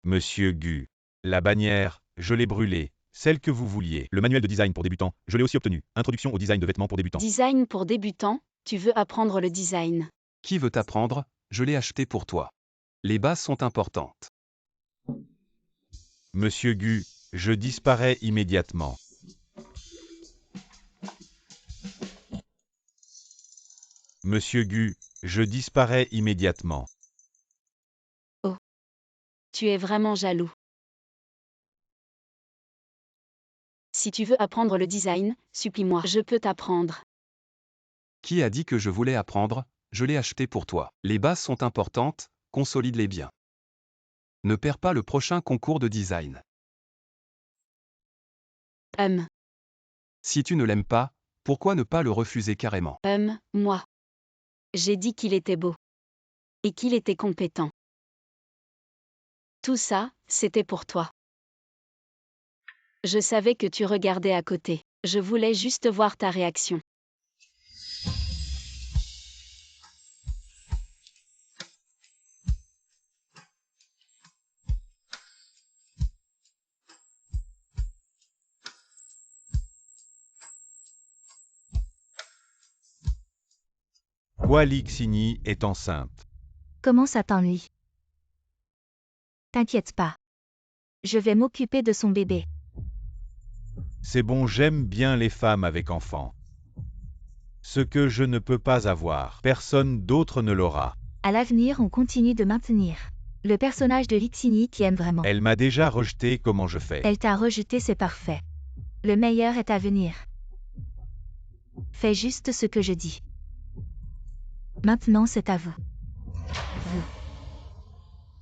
Monsieur Gu. La bannière, je l'ai brûlée, celle que vous vouliez. Le manuel de design pour débutants, je l'ai aussi obtenu. Introduction au design de vêtements pour débutants. Design pour débutants, tu veux apprendre le design. Qui veut apprendre? Je l'ai acheté pour toi. Les bases sont importantes. Monsieur Gu, je disparais immédiatement. Monsieur Gu, je disparais immédiatement. Tu es vraiment jaloux. Si tu veux apprendre le design, supplie-moi, je peux t'apprendre. Qui a dit que je voulais apprendre? Je l'ai acheté pour toi. Les bases sont importantes, consolide-les bien. Ne perds pas le prochain concours de design. Si tu ne l'aimes pas, pourquoi ne pas le refuser carrément? Moi. J'ai dit qu'il était beau. Et qu'il était compétent. Tout ça, c'était pour toi. Je savais que tu regardais à côté. Je voulais juste voir ta réaction. Quoi Lixini est enceinte? Comment ça t'ennuie? T'inquiète pas. Je vais m'occuper de son bébé. C'est bon, j'aime bien les femmes avec enfants. Ce que je ne peux pas avoir, personne d'autre ne l'aura. À l'avenir, on continue de maintenir le personnage de Lixini qui aime vraiment. Elle m'a déjà rejeté, comment je fais? Elle t'a rejeté, c'est parfait. Le meilleur est à venir. Fais juste ce que je dis. Maintenant, c'est à vous.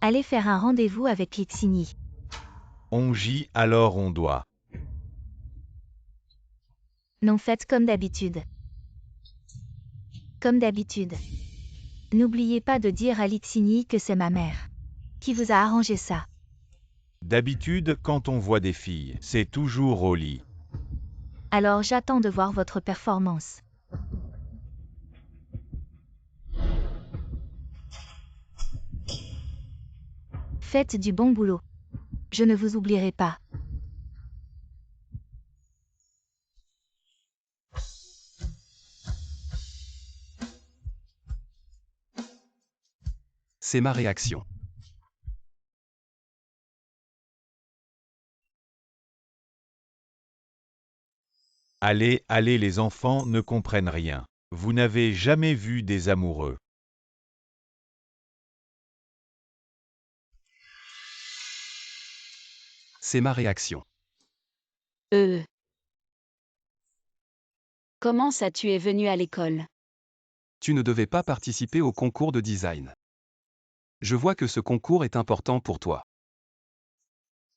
Allez faire un rendez-vous avec Lixini. On gît, alors on doit. Non, faites comme d'habitude. Comme d'habitude. N'oubliez pas de dire à Lixini que c'est ma mère qui vous a arrangé ça. D'habitude, quand on voit des filles, c'est toujours au lit. Alors j'attends de voir votre performance. Faites du bon boulot. Je ne vous oublierai pas. C'est ma réaction. Allez, allez, les enfants ne comprennent rien. Vous n'avez jamais vu des amoureux. C'est ma réaction. Comment ça tu es venu à l'école? Tu ne devais pas participer au concours de design. Je vois que ce concours est important pour toi.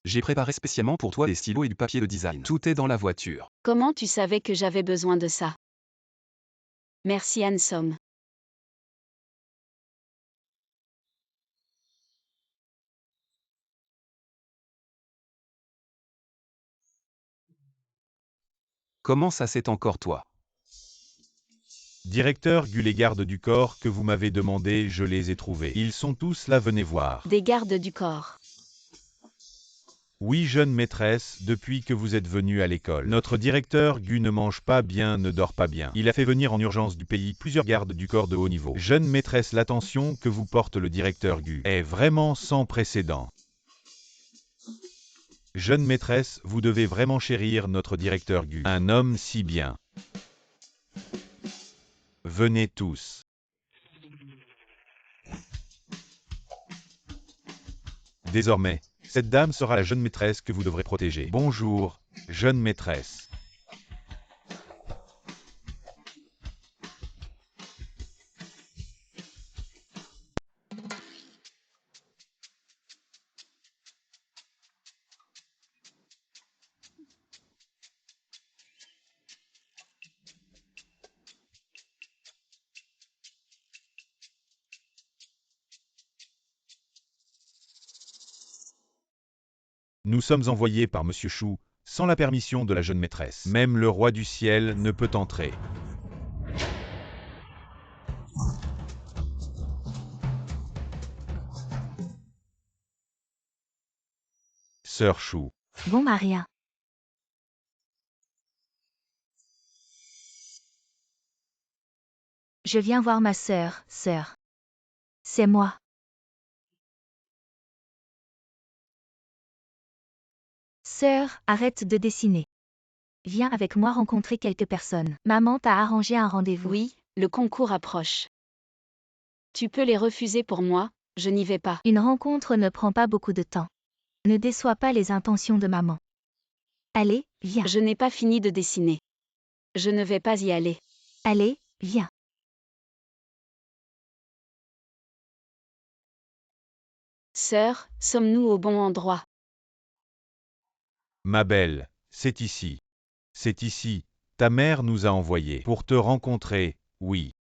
J'ai préparé spécialement pour toi des stylos et du papier de design. Tout est dans la voiture. Comment tu savais que j'avais besoin de ça? Merci Hansom. Comment ça c'est encore toi? Directeur Gu, les gardes du corps que vous m'avez demandé, je les ai trouvés. Ils sont tous là, venez voir. Des gardes du corps. Oui, jeune maîtresse, depuis que vous êtes venue à l'école. Notre directeur Gu ne mange pas bien, ne dort pas bien. Il a fait venir en urgence du pays plusieurs gardes du corps de haut niveau. Jeune maîtresse, l'attention que vous porte le directeur Gu est vraiment sans précédent. Jeune maîtresse, vous devez vraiment chérir notre directeur Gu. Un homme si bien. Venez tous. Désormais, Cette dame sera la jeune maîtresse que vous devrez protéger. Bonjour, jeune maîtresse. Nous sommes envoyés par Monsieur Chou, sans la permission de la jeune maîtresse. Même le roi du ciel ne peut entrer. Sœur Chou. Bon Maria. Je viens voir ma sœur, sœur. C'est moi. Sœur, arrête de dessiner. Viens avec moi rencontrer quelques personnes. Maman t'a arrangé un rendez-vous. Oui, le concours approche. Tu peux les refuser pour moi, je n'y vais pas. Une rencontre ne prend pas beaucoup de temps. Ne déçois pas les intentions de maman. Allez, viens. Je n'ai pas fini de dessiner. Je ne vais pas y aller. Allez, viens. Sœur, sommes-nous au bon endroit? Ma belle, c'est ici. C'est ici. Ta mère nous a envoyés pour te rencontrer, oui.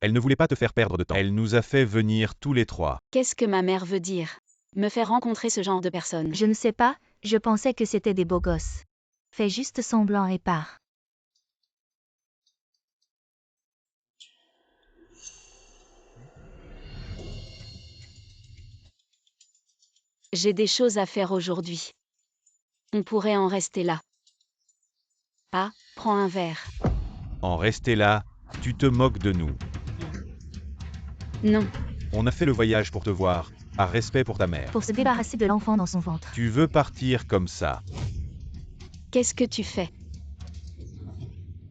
Elle ne voulait pas te faire perdre de temps. Elle nous a fait venir tous les trois. Qu'est-ce que ma mère veut dire? Me faire rencontrer ce genre de personnes? Je ne sais pas, je pensais que c'était des beaux gosses. Fais juste semblant et pars. J'ai des choses à faire aujourd'hui. On pourrait en rester là. Ah, prends un verre. En rester là, tu te moques de nous. Non, On a fait le voyage pour te voir, par respect pour ta mère. Pour se débarrasser de l'enfant dans son ventre. Tu veux partir comme ça. qu'est-ce que tu fais?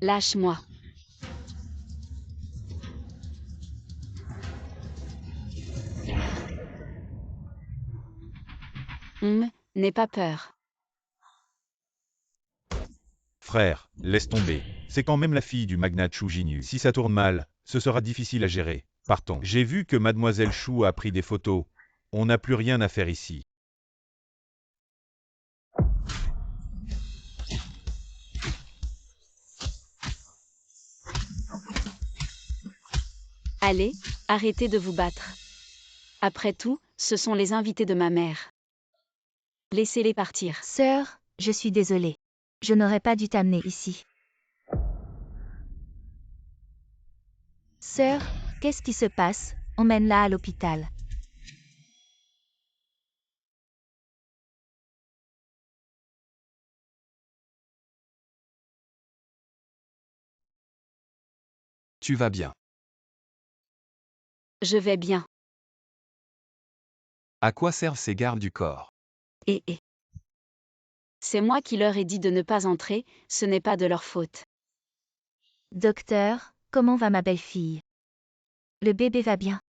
Lâche-moi. N'aie pas peur. Frère, laisse tomber. C'est quand même la fille du magnat Chou Jinyu. Si ça tourne mal, ce sera difficile à gérer. Partons. J'ai vu que mademoiselle Chou a pris des photos. On n'a plus rien à faire ici. Allez, arrêtez de vous battre. Après tout, ce sont les invités de ma mère. Laissez-les partir. Sœur, je suis désolée. Je n'aurais pas dû t'amener ici. Sœur, qu'est-ce qui se passe? Emmène-la à l'hôpital. Tu vas bien. Je vais bien. À quoi servent ces gardes du corps? Et. C'est moi qui leur ai dit de ne pas entrer, ce n'est pas de leur faute. Docteur, comment va ma belle-fille? Le bébé va bien.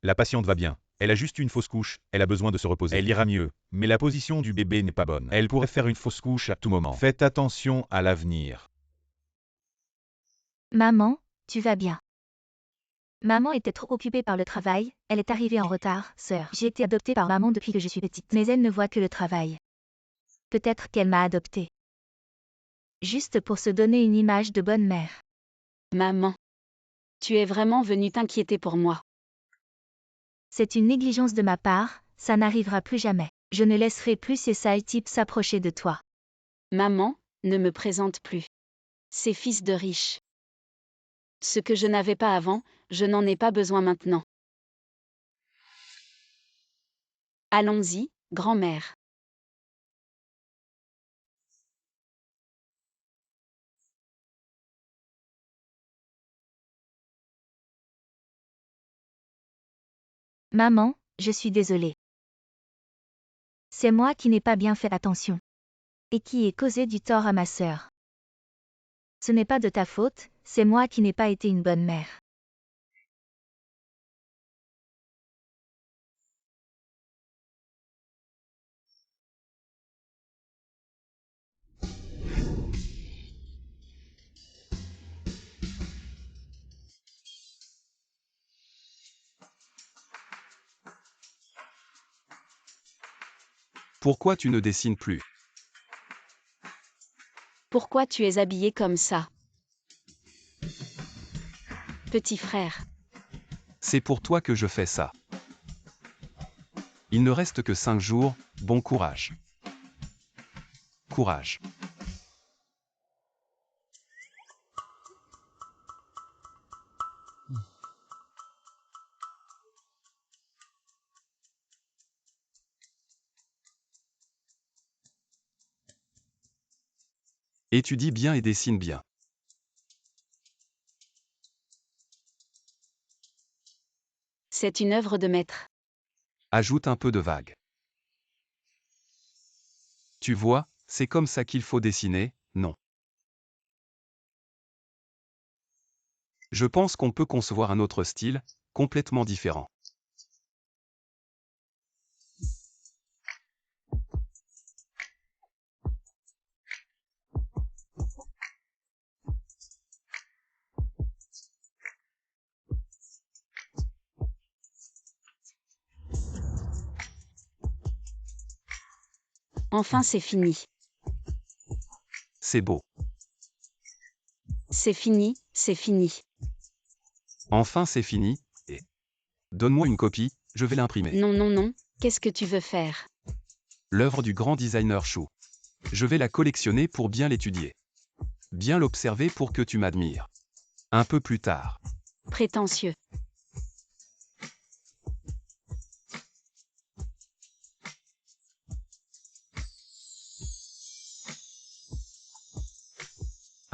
La patiente va bien. Elle a juste une fausse couche, elle a besoin de se reposer. Elle ira mieux, mais la position du bébé n'est pas bonne. Elle pourrait faire une fausse couche à tout moment. Faites attention à l'avenir. Maman, tu vas bien. Maman était trop occupée par le travail, elle est arrivée en retard, sœur. J'ai été adoptée par maman depuis que je suis petite, mais elle ne voit que le travail. Peut-être qu'elle m'a adoptée. Juste pour se donner une image de bonne mère. Maman. Tu es vraiment venue t'inquiéter pour moi. C'est une négligence de ma part, ça n'arrivera plus jamais. Je ne laisserai plus ces sales types s'approcher de toi. Maman, ne me présente plus. Ces fils de riches. Ce que je n'avais pas avant, je n'en ai pas besoin maintenant. Allons-y, grand-mère. Maman, je suis désolée. C'est moi qui n'ai pas bien fait attention. Et qui ai causé du tort à ma sœur. Ce n'est pas de ta faute, c'est moi qui n'ai pas été une bonne mère. Pourquoi tu ne dessines plus? Pourquoi tu es habillé comme ça? Petit frère. C'est pour toi que je fais ça. Il ne reste que 5 jours, bon courage. Courage. Étudie bien et dessine bien. C'est une œuvre de maître. Ajoute un peu de vague. Tu vois, c'est comme ça qu'il faut dessiner, non? Je pense qu'on peut concevoir un autre style, complètement différent. Enfin c'est fini. C'est beau. C'est fini, c'est fini. Enfin c'est fini, et... Donne-moi une copie, je vais l'imprimer. Non, non, non, qu'est-ce que tu veux faire? L'œuvre du grand designer Chou. Je vais la collectionner pour bien l'étudier. Bien l'observer pour que tu m'admires. Un peu plus tard. Prétentieux.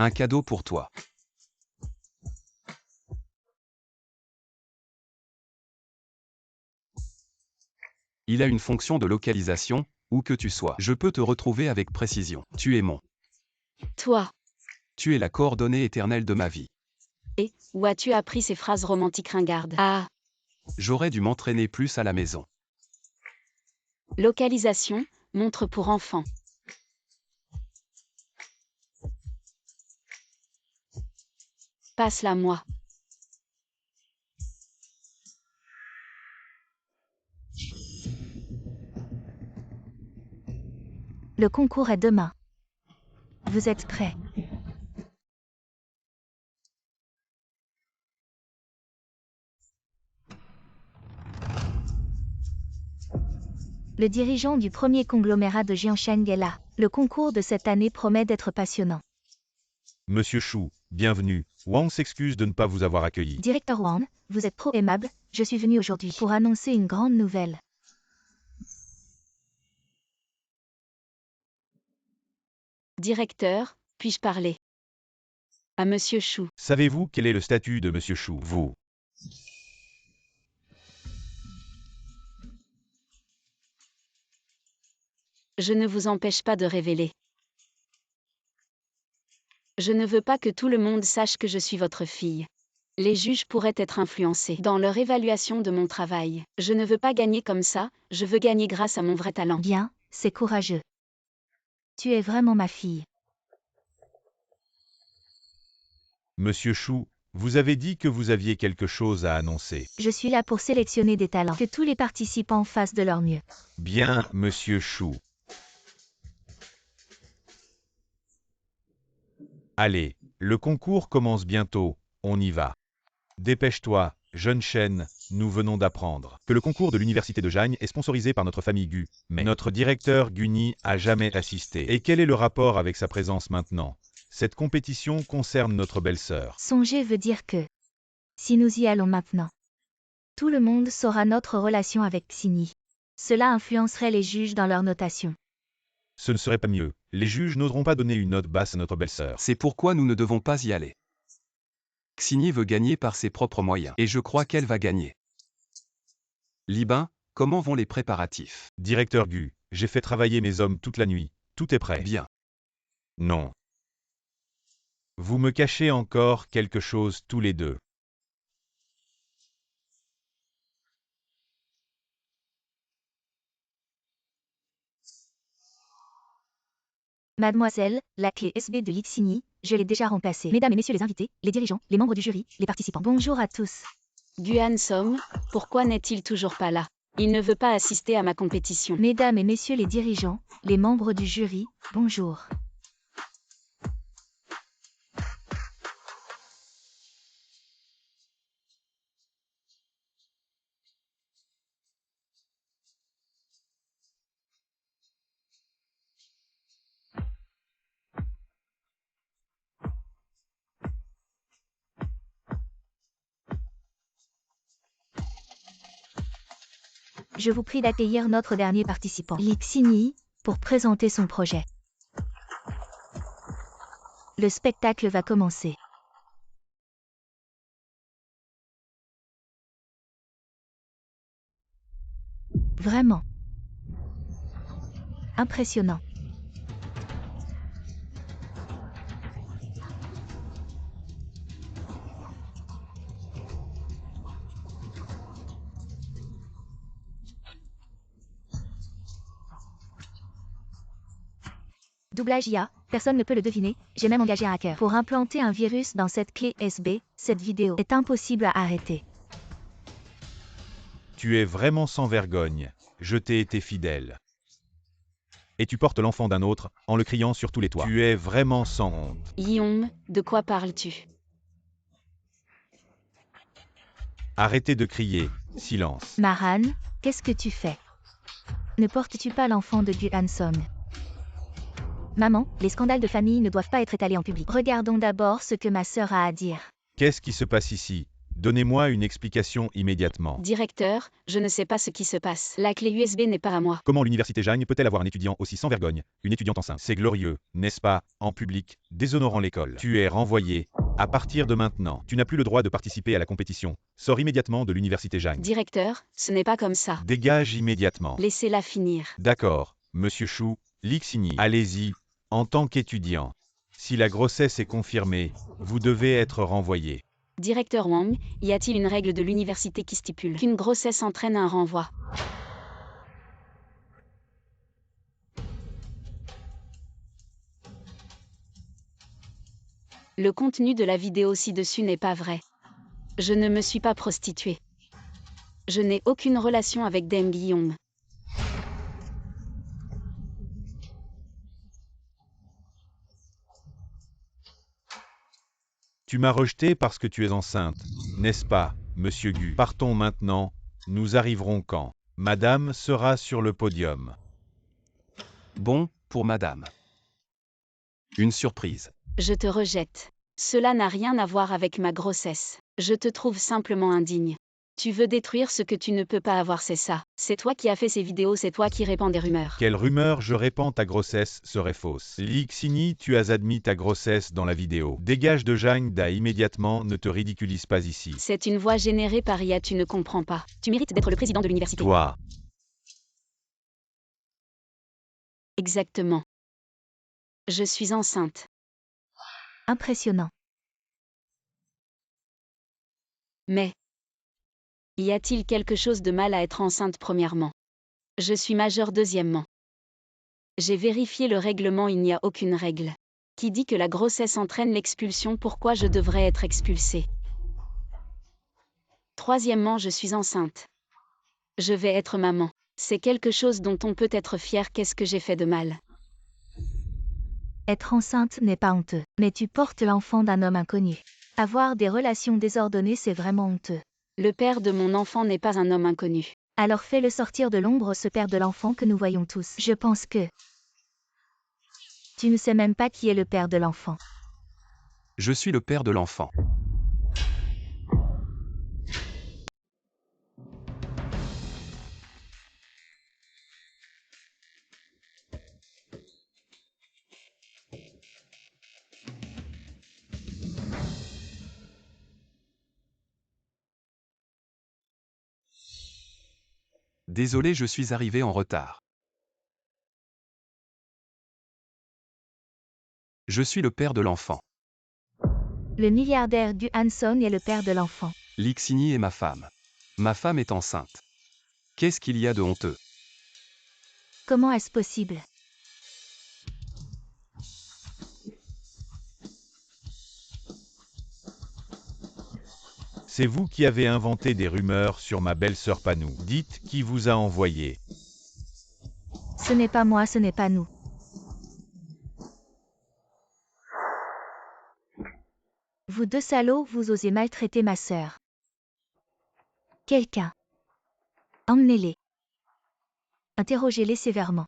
Un cadeau pour toi. Il a une fonction de localisation, où que tu sois. Je peux te retrouver avec précision. Tu es mon. Toi. Tu es la coordonnée éternelle de ma vie. Et, où as-tu appris ces phrases romantiques ringardes? Ah. J'aurais dû m'entraîner plus à la maison. Localisation, montre pour enfants. Passe-la moi. Le concours est demain. Vous êtes prêts? Le dirigeant du premier conglomérat de Jiansheng est là. Le concours de cette année promet d'être passionnant. Monsieur Chou, bienvenue. Wang s'excuse de ne pas vous avoir accueilli. Directeur Wang, vous êtes trop aimable, je suis venu aujourd'hui pour annoncer une grande nouvelle. Directeur, puis-je parler? À Monsieur Chou. Savez-vous quel est le statut de Monsieur Chou, vous? Je ne vous empêche pas de révéler. Je ne veux pas que tout le monde sache que je suis votre fille. Les juges pourraient être influencés dans leur évaluation de mon travail. Je ne veux pas gagner comme ça, je veux gagner grâce à mon vrai talent. Bien, c'est courageux. Tu es vraiment ma fille. Monsieur Chou, vous avez dit que vous aviez quelque chose à annoncer. Je suis là pour sélectionner des talents. Que tous les participants fassent de leur mieux. Bien, Monsieur Chou. Allez, le concours commence bientôt, on y va. Dépêche-toi, jeune Shen, nous venons d'apprendre que le concours de l'université de Jiang est sponsorisé par notre famille Gu, mais notre directeur Guni a jamais assisté. Et quel est le rapport avec sa présence maintenant? Cette compétition concerne notre belle-sœur. Songer veut dire que, si nous y allons maintenant, tout le monde saura notre relation avec Xini. Cela influencerait les juges dans leur notation. Ce ne serait pas mieux. Les juges n'oseront pas donner une note basse à notre belle-sœur. C'est pourquoi nous ne devons pas y aller. Xini veut gagner par ses propres moyens, et je crois qu'elle va gagner. Libin, comment vont les préparatifs? Directeur Gu, j'ai fait travailler mes hommes toute la nuit. Tout est prêt. Bien. Non. Vous me cachez encore quelque chose tous les deux. Mademoiselle, la clé SB de Xini, je l'ai déjà remplacée. Mesdames et messieurs les invités, les dirigeants, les membres du jury, les participants. Bonjour à tous. Guan Som, pourquoi n'est-il toujours pas là? Il ne veut pas assister à ma compétition. Mesdames et messieurs les dirigeants, les membres du jury, bonjour. Je vous prie d'accueillir notre dernier participant, Lixini, pour présenter son projet. Le spectacle va commencer. Vraiment. Impressionnant. Doublage IA, personne ne peut le deviner, j'ai même engagé un hacker. Pour implanter un virus dans cette clé USB, cette vidéo est impossible à arrêter. Tu es vraiment sans vergogne. Je t'ai été fidèle. Et tu portes l'enfant d'un autre, en le criant sur tous les toits. Tu es vraiment sans honte. Guillaume, de quoi parles-tu? Arrêtez de crier. Silence. Maran, qu'est-ce que tu fais? Ne portes-tu pas l'enfant de Gu Hansom? Maman, les scandales de famille ne doivent pas être étalés en public. Regardons d'abord ce que ma sœur a à dire. Qu'est-ce qui se passe ici? Donnez-moi une explication immédiatement. Directeur, je ne sais pas ce qui se passe. La clé USB n'est pas à moi. Comment l'université Jagne peut-elle avoir un étudiant aussi sans vergogne, une étudiante enceinte? C'est glorieux, n'est-ce pas, en public, déshonorant l'école. Tu es renvoyé. À partir de maintenant, tu n'as plus le droit de participer à la compétition. Sors immédiatement de l'université Jagne. Directeur, ce n'est pas comme ça. Dégage immédiatement. Laissez-la finir. D'accord, Monsieur Chou, Lixini. Allez-y, en tant qu'étudiant. Si la grossesse est confirmée, vous devez être renvoyé. Directeur Wang, y a-t-il une règle de l'université qui stipule qu'une grossesse entraîne un renvoi? Le contenu de la vidéo ci-dessus n'est pas vrai. Je ne me suis pas prostituée. Je n'ai aucune relation avec Dame Guillaume. Tu m'as rejeté parce que tu es enceinte, n'est-ce pas, Monsieur Gu? Partons maintenant, nous arriverons quand Madame sera sur le podium. Bon, pour madame. Une surprise. Je te rejette. Cela n'a rien à voir avec ma grossesse. Je te trouve simplement indigne. Tu veux détruire ce que tu ne peux pas avoir, c'est ça. C'est toi qui as fait ces vidéos, c'est toi qui répands des rumeurs. Quelle rumeur? Je répands ta grossesse serait fausse. Lixini, tu as admis ta grossesse dans la vidéo. Dégage de Jagne Da immédiatement, ne te ridiculise pas ici. C'est une voix générée par IA, tu ne comprends pas. Tu mérites d'être le président de l'université. Toi, Exactement. Je suis enceinte. Impressionnant. Mais y a-t-il quelque chose de mal à être enceinte premièrement? Je suis majeure deuxièmement. J'ai vérifié le règlement, il n'y a aucune règle. Qui dit que la grossesse entraîne l'expulsion, pourquoi je devrais être expulsée? Troisièmement, je suis enceinte. Je vais être maman. C'est quelque chose dont on peut être fier. Qu'est-ce que j'ai fait de mal? Être enceinte n'est pas honteux, mais tu portes l'enfant d'un homme inconnu. Avoir des relations désordonnées, c'est vraiment honteux. Le père de mon enfant n'est pas un homme inconnu. Alors fais-le sortir de l'ombre, ce père de l'enfant que nous voyons tous. Je pense que tu ne sais même pas qui est le père de l'enfant. Je suis le père de l'enfant. Désolé, je suis arrivé en retard. Je suis le père de l'enfant. Le milliardaire Gu Hanson est le père de l'enfant. Lixini est ma femme. Ma femme est enceinte. Qu'est-ce qu'il y a de honteux? Comment est-ce possible? C'est vous qui avez inventé des rumeurs sur ma belle-sœur Panou. Dites qui vous a envoyé. Ce n'est pas moi, ce n'est pas nous. Vous deux salauds, vous osez maltraiter ma sœur. Quelqu'un. Emmenez-les. Interrogez-les sévèrement.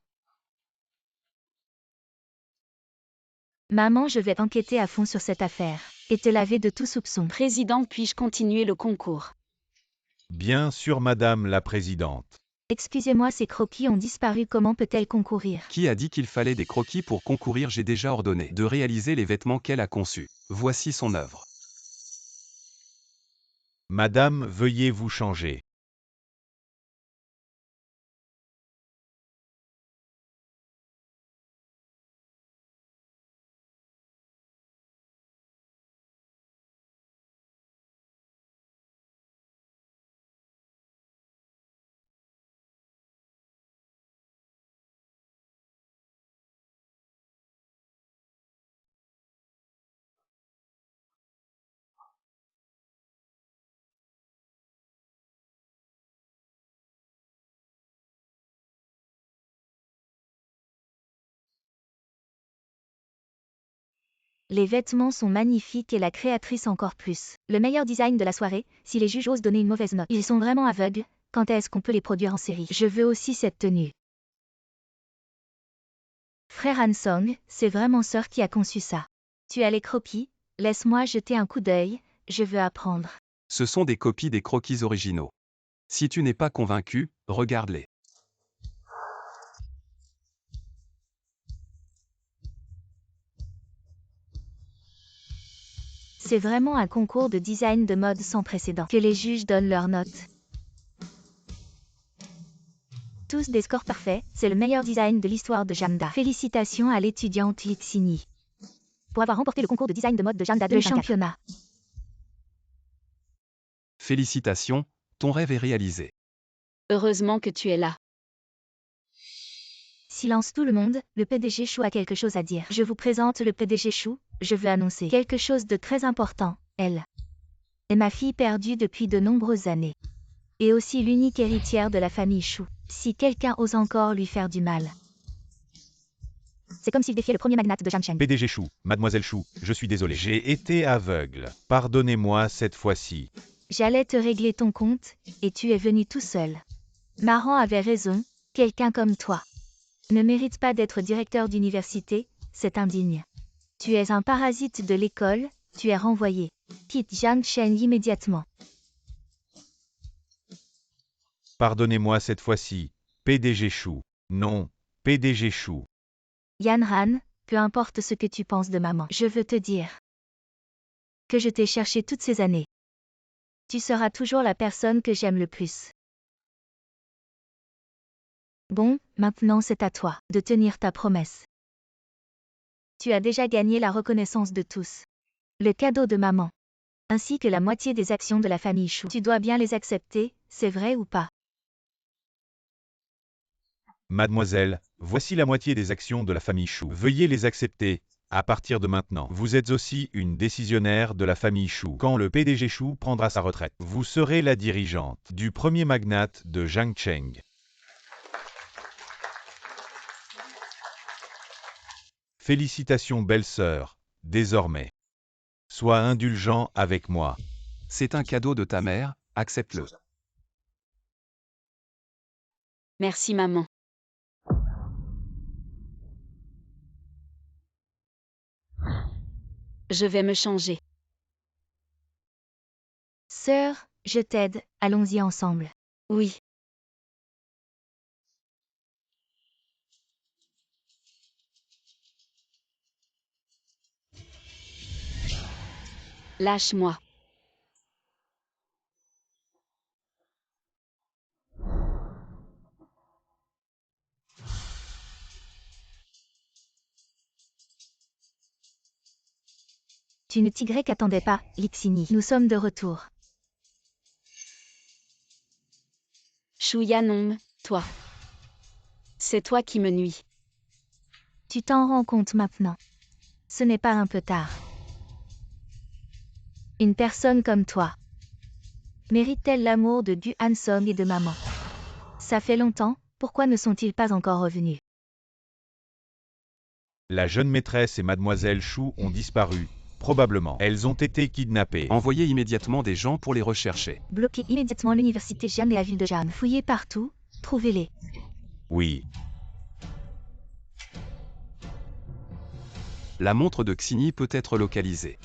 Maman, je vais enquêter à fond sur cette affaire et te laver de tout soupçon. Président, puis-je continuer le concours? Bien sûr, Madame la Présidente. Excusez-moi, ces croquis ont disparu, comment peut-elle concourir? Qui a dit qu'il fallait des croquis pour concourir? J'ai déjà ordonné de réaliser les vêtements qu'elle a conçus. Voici son œuvre. Madame, veuillez vous changer. Les vêtements sont magnifiques et la créatrice encore plus. Le meilleur design de la soirée, si les juges osent donner une mauvaise note. Ils sont vraiment aveugles, quand est-ce qu'on peut les produire en série? Je veux aussi cette tenue. Frère Hansong, c'est vraiment sœur qui a conçu ça. Tu as les croquis, laisse-moi jeter un coup d'œil, je veux apprendre. Ce sont des copies des croquis originaux. Si tu n'es pas convaincu, regarde-les. C'est vraiment un concours de design de mode sans précédent. Que les juges donnent leurs notes. Tous des scores parfaits, c'est le meilleur design de l'histoire de Jamda. Félicitations à l'étudiante Lixini pour avoir remporté le concours de design de mode de Jamda 2024. Le championnat. Félicitations, ton rêve est réalisé. Heureusement que tu es là. Silence tout le monde, le PDG Chou a quelque chose à dire. Je vous présente le PDG Chou, je veux annoncer quelque chose de très important. Elle est ma fille perdue depuis de nombreuses années. Et aussi l'unique héritière de la famille Chou. Si quelqu'un ose encore lui faire du mal. C'est comme s'il défiait le premier magnate de Jansheng. PDG Chou, Mademoiselle Chou, je suis désolé. J'ai été aveugle. Pardonnez-moi cette fois-ci. J'allais te régler ton compte, et tu es venu tout seul. Maran avait raison, quelqu'un comme toi ne mérite pas d'être directeur d'université, c'est indigne. Tu es un parasite de l'école, tu es renvoyé. Quitte Jansheng immédiatement. Pardonnez-moi cette fois-ci. PDG Chou. Non, PDG Chou. Yan Han, peu importe ce que tu penses de maman, je veux te dire que je t'ai cherché toutes ces années. Tu seras toujours la personne que j'aime le plus. Bon, maintenant c'est à toi de tenir ta promesse. Tu as déjà gagné la reconnaissance de tous. Le cadeau de maman, ainsi que la moitié des actions de la famille Chou. Tu dois bien les accepter, c'est vrai ou pas? Mademoiselle, voici la moitié des actions de la famille Chou. Veuillez les accepter. À partir de maintenant, vous êtes aussi une décisionnaire de la famille Chou. Quand le PDG Chou prendra sa retraite, vous serez la dirigeante du premier magnate de Jansheng. Félicitations belle-sœur, désormais. Sois indulgent avec moi. C'est un cadeau de ta mère, accepte-le. Merci maman. Je vais me changer. Sœur, je t'aide, allons-y ensemble. Oui. Lâche-moi. Tu ne t'attendais pas, Lixini. Nous sommes de retour. Chou Yanom, toi. C'est toi qui me nuis. Tu t'en rends compte maintenant. Ce n'est pas un peu tard. Une personne comme toi Mérite-t-elle l'amour de Du Han-sung et de maman? Ça fait longtemps, pourquoi ne sont-ils pas encore revenus? La jeune maîtresse et mademoiselle Chou ont disparu. Probablement. Elles ont été kidnappées. Envoyez immédiatement des gens pour les rechercher. Bloquez immédiatement l'université Jian et la ville de Jian. Fouillez partout, trouvez-les. Oui. La montre de Xini peut être localisée.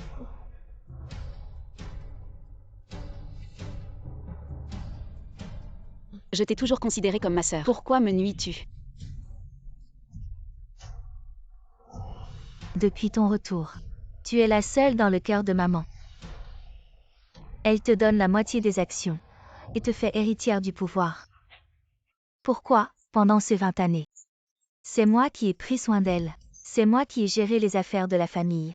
Je t'ai toujours considérée comme ma sœur. Pourquoi me nuis-tu? Depuis ton retour. Tu es la seule dans le cœur de maman. Elle te donne la moitié des actions et te fait héritière du pouvoir. Pourquoi, pendant ces 20 années? C'est moi qui ai pris soin d'elle. C'est moi qui ai géré les affaires de la famille.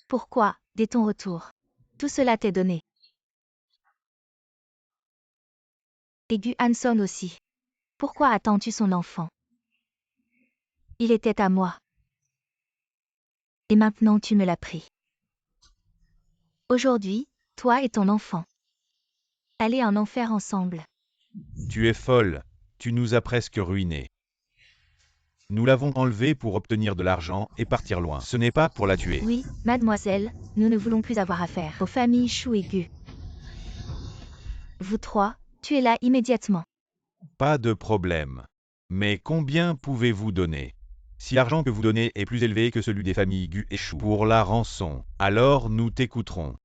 Pourquoi, dès ton retour, tout cela t'est donné? Et Gu Han-sung aussi. Pourquoi attends-tu son enfant? Il était à moi. Et maintenant tu me l'as pris. Aujourd'hui, toi et ton enfant. Allez en enfer ensemble. Tu es folle. Tu nous as presque ruinés. Nous l'avons enlevée pour obtenir de l'argent et partir loin. Ce n'est pas pour la tuer. Oui, mademoiselle, nous ne voulons plus avoir affaire aux familles Chou et Gu. Vous trois, tuez-la immédiatement. Pas de problème. Mais combien pouvez-vous donner? Si l'argent que vous donnez est plus élevé que celui des familles Gu et Chou pour la rançon, alors nous t'écouterons.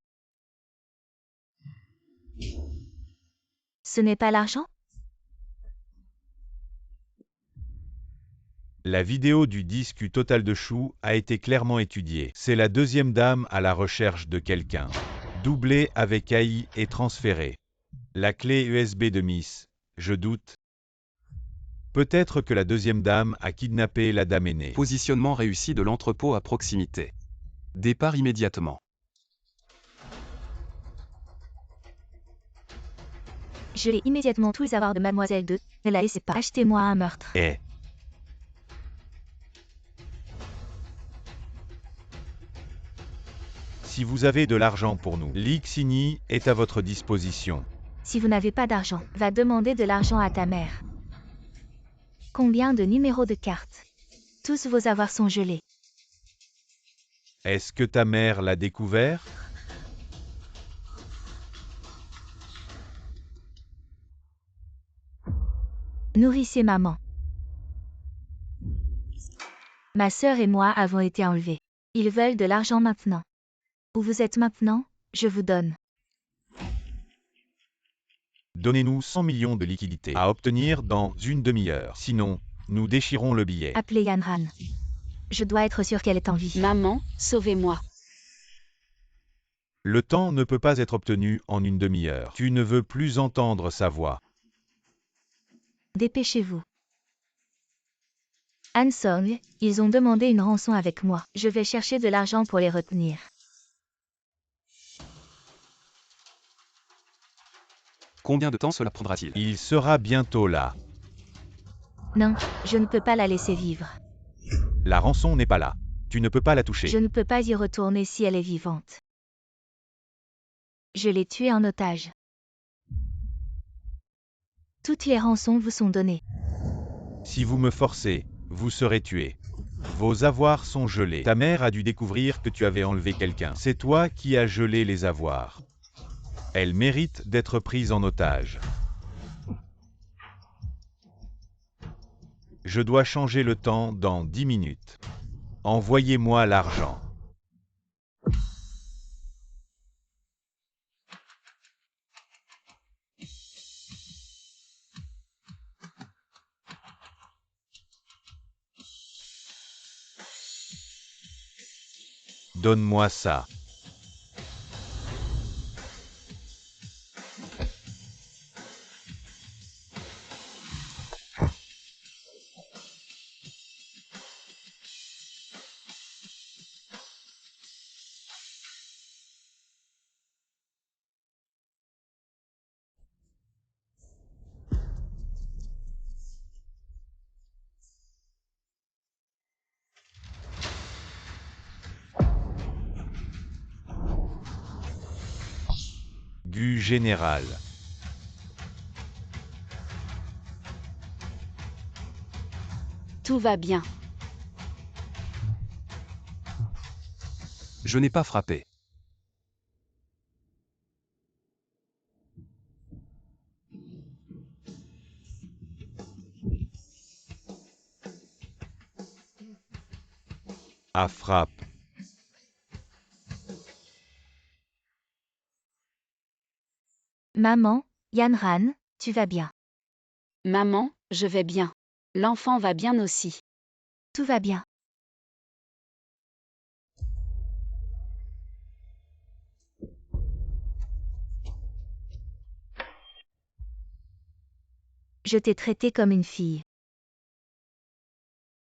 Ce n'est pas l'argent? La vidéo du disque total de Chou a été clairement étudiée. C'est la deuxième dame à la recherche de quelqu'un. Doublée avec AI et transférée. La clé USB de Miss, je doute. Peut-être que la deuxième dame a kidnappé la dame aînée. Positionnement réussi de l'entrepôt à proximité. Départ immédiatement. Je vais immédiatement tous les avoirs de mademoiselle 2. Ne la laissez pas. Achetez-moi un meurtre. Eh. Si vous avez de l'argent pour nous, Lixini est à votre disposition. Si vous n'avez pas d'argent, va demander de l'argent à ta mère. Combien de numéros de carte? Tous vos avoirs sont gelés. Est-ce que ta mère l'a découvert? Nourrissez maman. Ma sœur et moi avons été enlevés. Ils veulent de l'argent maintenant. Où vous êtes maintenant, je vous donne. Donnez-nous 100 millions de liquidités à obtenir dans une demi-heure. Sinon, nous déchirons le billet. Appelez Yanran. Je dois être sûre qu'elle est en vie. Maman, sauvez-moi. Le temps ne peut pas être obtenu en une demi-heure. Tu ne veux plus entendre sa voix. Dépêchez-vous. Han-sung, ils ont demandé une rançon avec moi. Je vais chercher de l'argent pour les retenir. Combien de temps cela prendra-t-il? Il sera bientôt là. Non, je ne peux pas la laisser vivre. La rançon n'est pas là. Tu ne peux pas la toucher. Je ne peux pas y retourner si elle est vivante. Je l'ai tuée en otage. Toutes les rançons vous sont données. Si vous me forcez, vous serez tué. Vos avoirs sont gelés. Ta mère a dû découvrir que tu avais enlevé quelqu'un. C'est toi qui as gelé les avoirs. Elle mérite d'être prise en otage. Je dois changer le temps dans 10 minutes. Envoyez-moi l'argent. Donne-moi ça. Gu général. Tout va bien. Je n'ai pas frappé. À frappe. Maman, Yanran, tu vas bien. Maman, je vais bien. L'enfant va bien aussi. Tout va bien. Je t'ai traité comme une fille.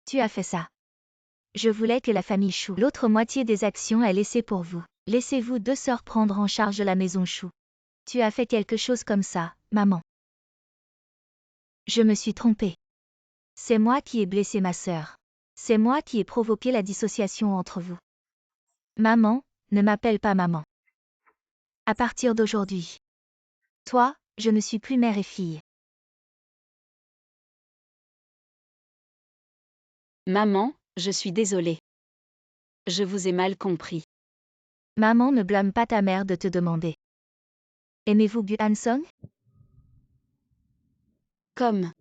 Tu as fait ça. Je voulais que la famille Chou, l'autre moitié des actions est laissée pour vous. Laissez-vous deux sœurs prendre en charge la maison Chou. Tu as fait quelque chose comme ça, maman. Je me suis trompée. C'est moi qui ai blessé ma sœur. C'est moi qui ai provoqué la dissociation entre vous. Maman, ne m'appelle pas maman. À partir d'aujourd'hui. Toi, je ne suis plus mère et fille. Maman, je suis désolée. Je vous ai mal compris. Maman ne blâme pas ta mère de te demander. Aimez-vous Gu Hansong? Comme.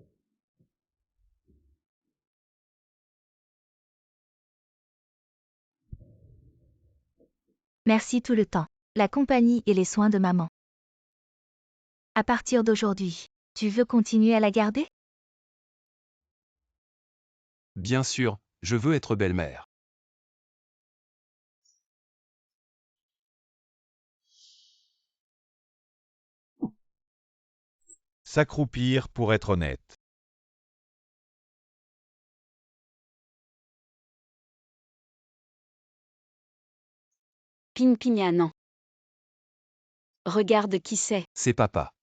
Merci tout le temps. La compagnie et les soins de maman. À partir d'aujourd'hui, tu veux continuer à la garder? Bien sûr, je veux être belle-mère. S'accroupir pour être honnête. Pinpignanan. Regarde qui c'est. C'est papa.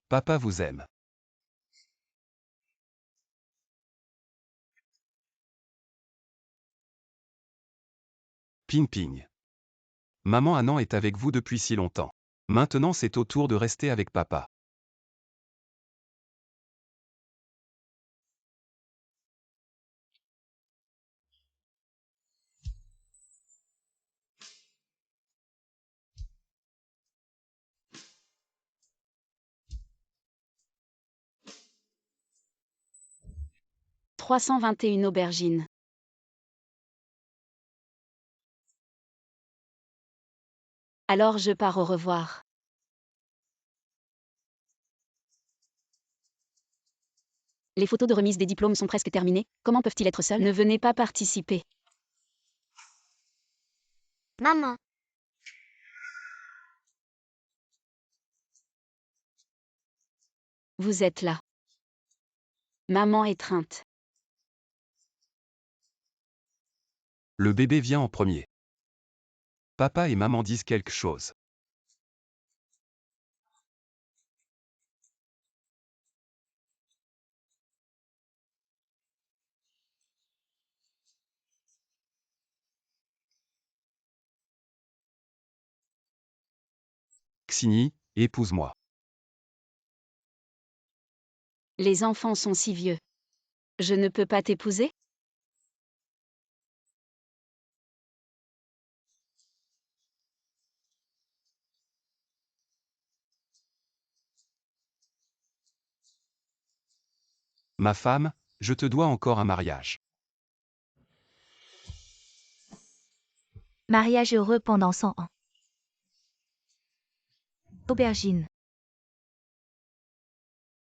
Papa vous aime. Ping Ping. Maman Anan est avec vous depuis si longtemps. Maintenant c'est au tour de rester avec papa. « 321 aubergines. Alors je pars au revoir. Les photos de remise des diplômes sont presque terminées. Comment peuvent-ils être seuls? Ne venez pas participer. Maman. Vous êtes là. Maman étreinte. Le bébé vient en premier. Papa et maman disent quelque chose. Xini, épouse-moi. Les enfants sont si vieux. Je ne peux pas t'épouser? Ma femme, je te dois encore un mariage. Mariage heureux pendant 100 ans. Aubergine.